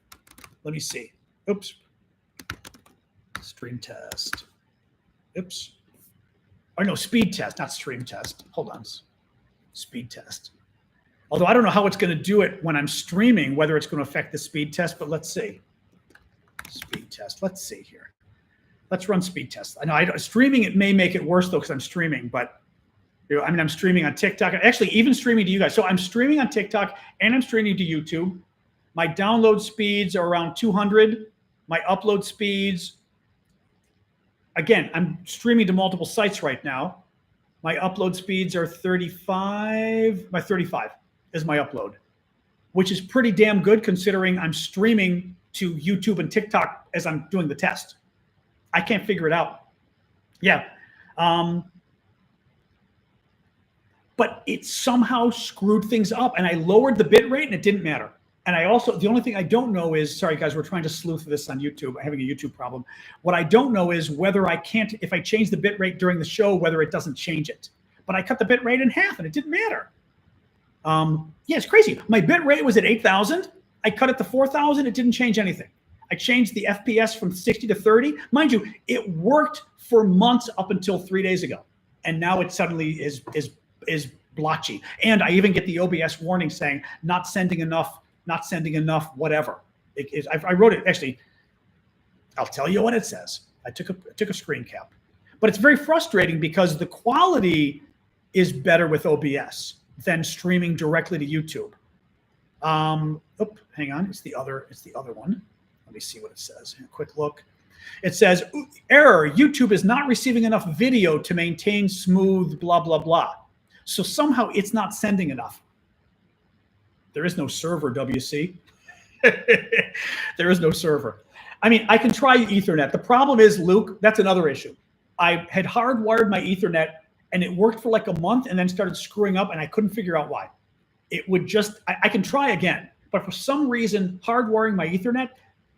Let me see. Oops. Stream test. Oops. Or no, speed test, not stream test. Hold on. Speed test. Although I don't know how it's going to do it when I'm streaming, whether it's going to affect the speed test, but let's see. Speed test. Let's see here. Let's run speed test. I know streaming, it may make it worse though, because I'm streaming, but I'm streaming on TikTok. Actually, even streaming to you guys. So I'm streaming on TikTok and I'm streaming to YouTube. My download speeds are around 200. My upload speeds, again, I'm streaming to multiple sites right now. My upload speeds are 35. My 35 is my upload, which is pretty damn good considering I'm streaming to YouTube and TikTok as I'm doing the test. I can't figure it out. Yeah. But it somehow screwed things up, and I lowered the bit rate and it didn't matter. And I also, the only thing I don't know is, sorry guys, we're trying to sleuth this on YouTube. I'm having a YouTube problem. What I don't know is whether I can't, if I change the bit rate during the show, whether it doesn't change it. But I cut the bit rate in half and it didn't matter. Yeah, it's crazy. My bit rate was at 8,000. I cut it to 4,000. It didn't change anything. I changed the FPS from 60 to 30. Mind you, it worked for months up until 3 days ago. And now it suddenly is blotchy. And I even get the OBS warning saying not sending enough, whatever. I wrote it, actually, I'll tell you what it says. I took a screen cap. But it's very frustrating because the quality is better with OBS than streaming directly to YouTube. Hang on, it's the other one. Let me see what it says. A quick look. It says, error, YouTube is not receiving enough video to maintain smooth blah, blah, blah. So somehow it's not sending enough. There is no server, WC. There is no server. I mean, I can try Ethernet. The problem is, Luke, that's another issue. I had hardwired my Ethernet and it worked for like a month and then started screwing up and I couldn't figure out why. It would just, I can try again, but for some reason, hardwiring my Ethernet,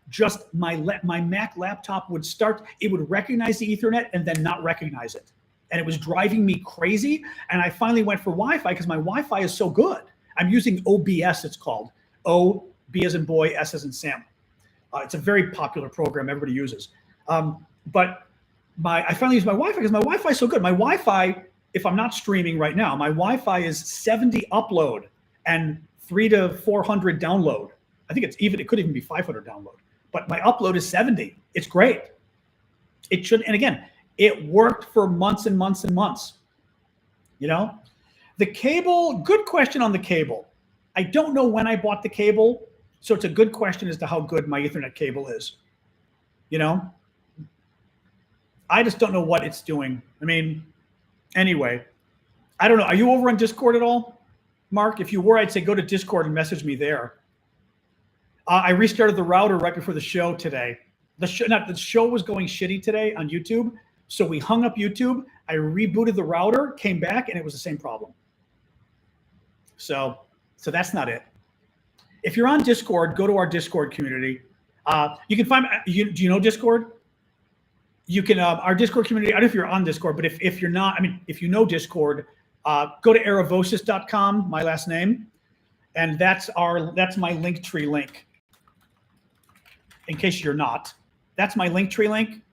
just my Mac laptop would start, it would recognize the Ethernet and then not recognize it. And it was driving me crazy. And I finally went for Wi-Fi because my Wi-Fi is so good. I'm using OBS, it's called. O, B as in boy, S as in Sam. It's a very popular program everybody uses. But I finally used my Wi-Fi because my Wi-Fi is so good. My Wi-Fi, if I'm not streaming right now, my Wi-Fi is 70 upload and 300 to 400 download. I think it could even be 500 download. But my upload is 70. It's great. It should, and again, it worked for months and months and months. You know, The cable, good question on the cable. I don't know when I bought the cable, so it's a good question as to how good my Ethernet cable is. You know, I just don't know what it's doing. I mean, anyway, I don't know. Are you over on Discord at all, Mark? If you were, I'd say go to Discord and message me there. I restarted the router right before the show today. The show was going shitty today on YouTube, so we hung up YouTube. I rebooted the router, came back, and it was the same problem. So that's not it. If you're on Discord, go to our Discord community. You can find. Do you know Discord? You can our Discord community. I don't know if you're on Discord, but if you're not, I mean, if you know Discord, go to aravosis.com, my last name, and that's my Linktree link. In case you're not, that's my Linktree link.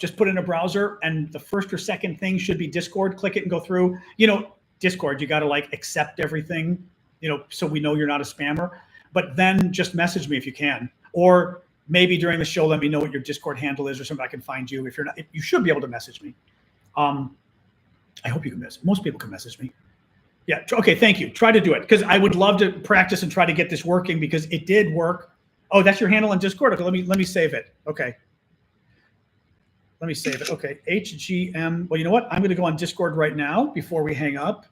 Just put it in a browser, and the first or second thing should be Discord. Click it and go through. You know, Discord, you got to like accept everything, you know, so we know you're not a spammer. But then just message me if you can, or maybe during the show, let me know what your Discord handle is or something. I can find you. If you're not, you should be able to message me. I hope you can message. Most people can message me. Yeah. Okay. Thank you. Try to do it, because I would love to practice and try to get this working, because it did work. Oh, that's your handle on Discord. Okay. Let me save it. Okay. Let me save it. Okay. HGM. Well, you know what? I'm going to go on Discord right now before we hang up.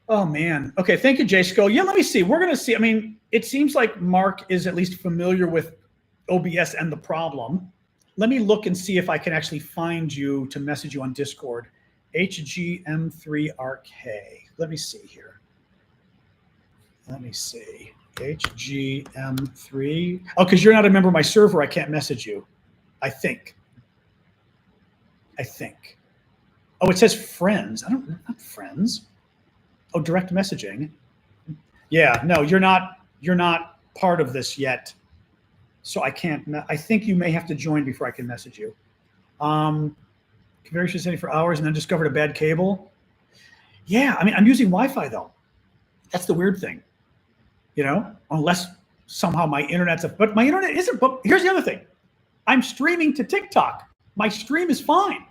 Oh, man. Okay. Thank you, J-Sco. Yeah, let me see. We're going to see. I mean, it seems like Mark is at least familiar with OBS and the problem. Let me look and see if I can actually find you to message you on Discord. HGM3RK. Let me see here. Let me see. HGM3. Oh, because you're not a member of my server, I can't message you. I think. Oh, it says friends. I don't know. Not friends. Oh, direct messaging. Yeah, no, you're not part of this yet. So I can't. I think you may have to join before I can message you. Configuration setting for hours and then discovered a bad cable. Yeah, I mean, I'm using Wi-Fi though. That's the weird thing. You know, unless somehow my internet's but my internet isn't. But here's the other thing. I'm streaming to TikTok. My stream is fine.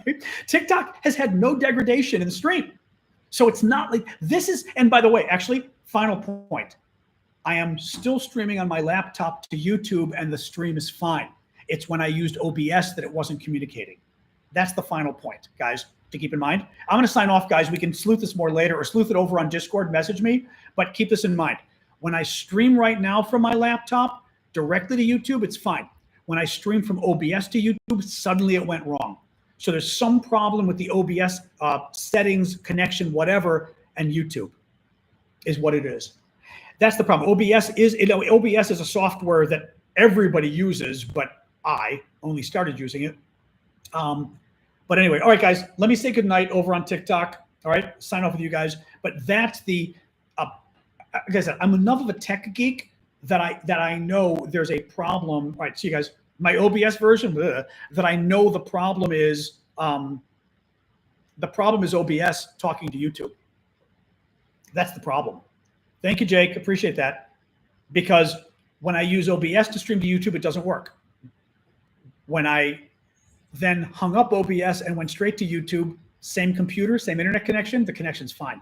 Right? TikTok has had no degradation in the stream. So it's not like this is, and by the way, actually, final point. I am still streaming on my laptop to YouTube and the stream is fine. It's when I used OBS that it wasn't communicating. That's the final point, guys, to keep in mind. I'm going to sign off, guys. We can sleuth this more later or sleuth it over on Discord, message me, but keep this in mind. When I stream right now from my laptop directly to YouTube, it's fine. When I stream from OBS to YouTube, suddenly it went wrong. So there's some problem with the OBS settings, connection, whatever, and YouTube is what it is. That's the problem. OBS is a software that everybody uses, but I only started using it. But anyway, all right, guys, let me say goodnight over on TikTok. All right, sign off with you guys. But that's the, like I said, I'm enough of a tech geek that I know there's a problem. All right, see you guys. My OBS version, that I know the problem is OBS talking to YouTube. That's the problem. Thank you, Jake. Appreciate that. Because when I use OBS to stream to YouTube, it doesn't work. When I then hung up OBS and went straight to YouTube, same computer, same internet connection, the connection's fine.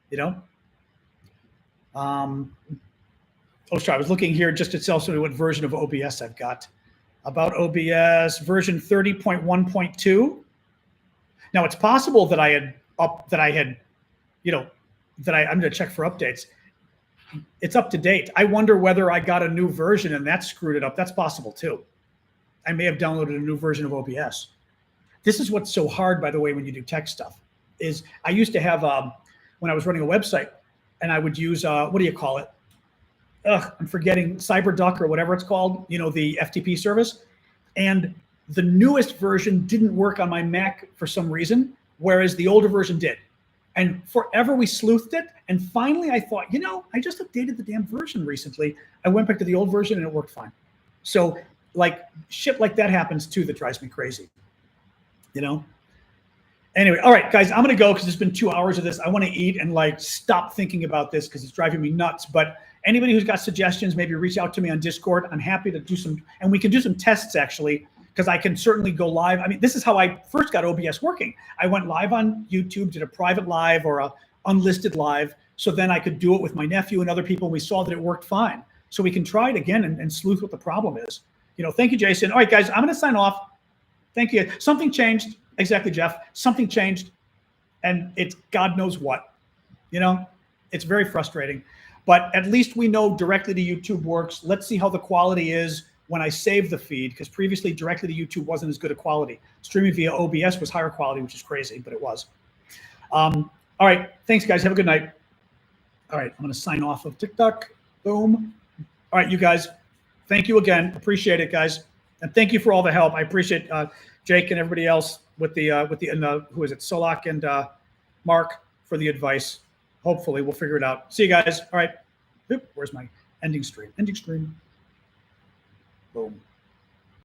You know? Oh, sorry, I was looking here just to tell somebody what version of OBS I've got. About OBS version 30.1.2. Now it's possible that I'm going to check for updates. It's up to date. I wonder whether I got a new version and that screwed it up. That's possible too. I may have downloaded a new version of OBS. This is what's so hard, by the way, when you do tech stuff, is I used to have, when I was running a website, and I would use, what do you call it? I'm forgetting, CyberDuck or whatever it's called, you know, the FTP service. And the newest version didn't work on my Mac for some reason, whereas the older version did. And forever we sleuthed it. And finally I thought, you know, I just updated the damn version recently. I went back to the old version and it worked fine. So like shit like that happens too that drives me crazy, you know? Anyway, all right, guys, I'm going to go because it's been 2 hours of this. I want to eat and like stop thinking about this because it's driving me nuts. But anybody who's got suggestions, maybe reach out to me on Discord. I'm happy to do some, and we can do some tests actually, because I can certainly go live. I mean, this is how I first got OBS working. I went live on YouTube, did a private live or a unlisted live, so then I could do it with my nephew and other people. We saw that it worked fine. So we can try it again and sleuth what the problem is. Thank you, Jason. All right, guys, I'm going to sign off. Thank you. Something changed. Exactly, Jeff. Something changed, and it's God knows what. It's very frustrating. But at least we know directly to YouTube works. Let's see how the quality is when I save the feed, because previously directly to YouTube wasn't as good a quality. Streaming via OBS was higher quality, which is crazy, but it was. All right. Thanks, guys. Have a good night. All right. I'm going to sign off of TikTok. Boom. All right, you guys. Thank you again. Appreciate it, guys. And thank you for all the help. I appreciate Jake and everybody else with the who is it? Solak and Mark for the advice. Hopefully we'll figure it out. See you guys. All right. Where's my ending stream? Ending stream. Boom.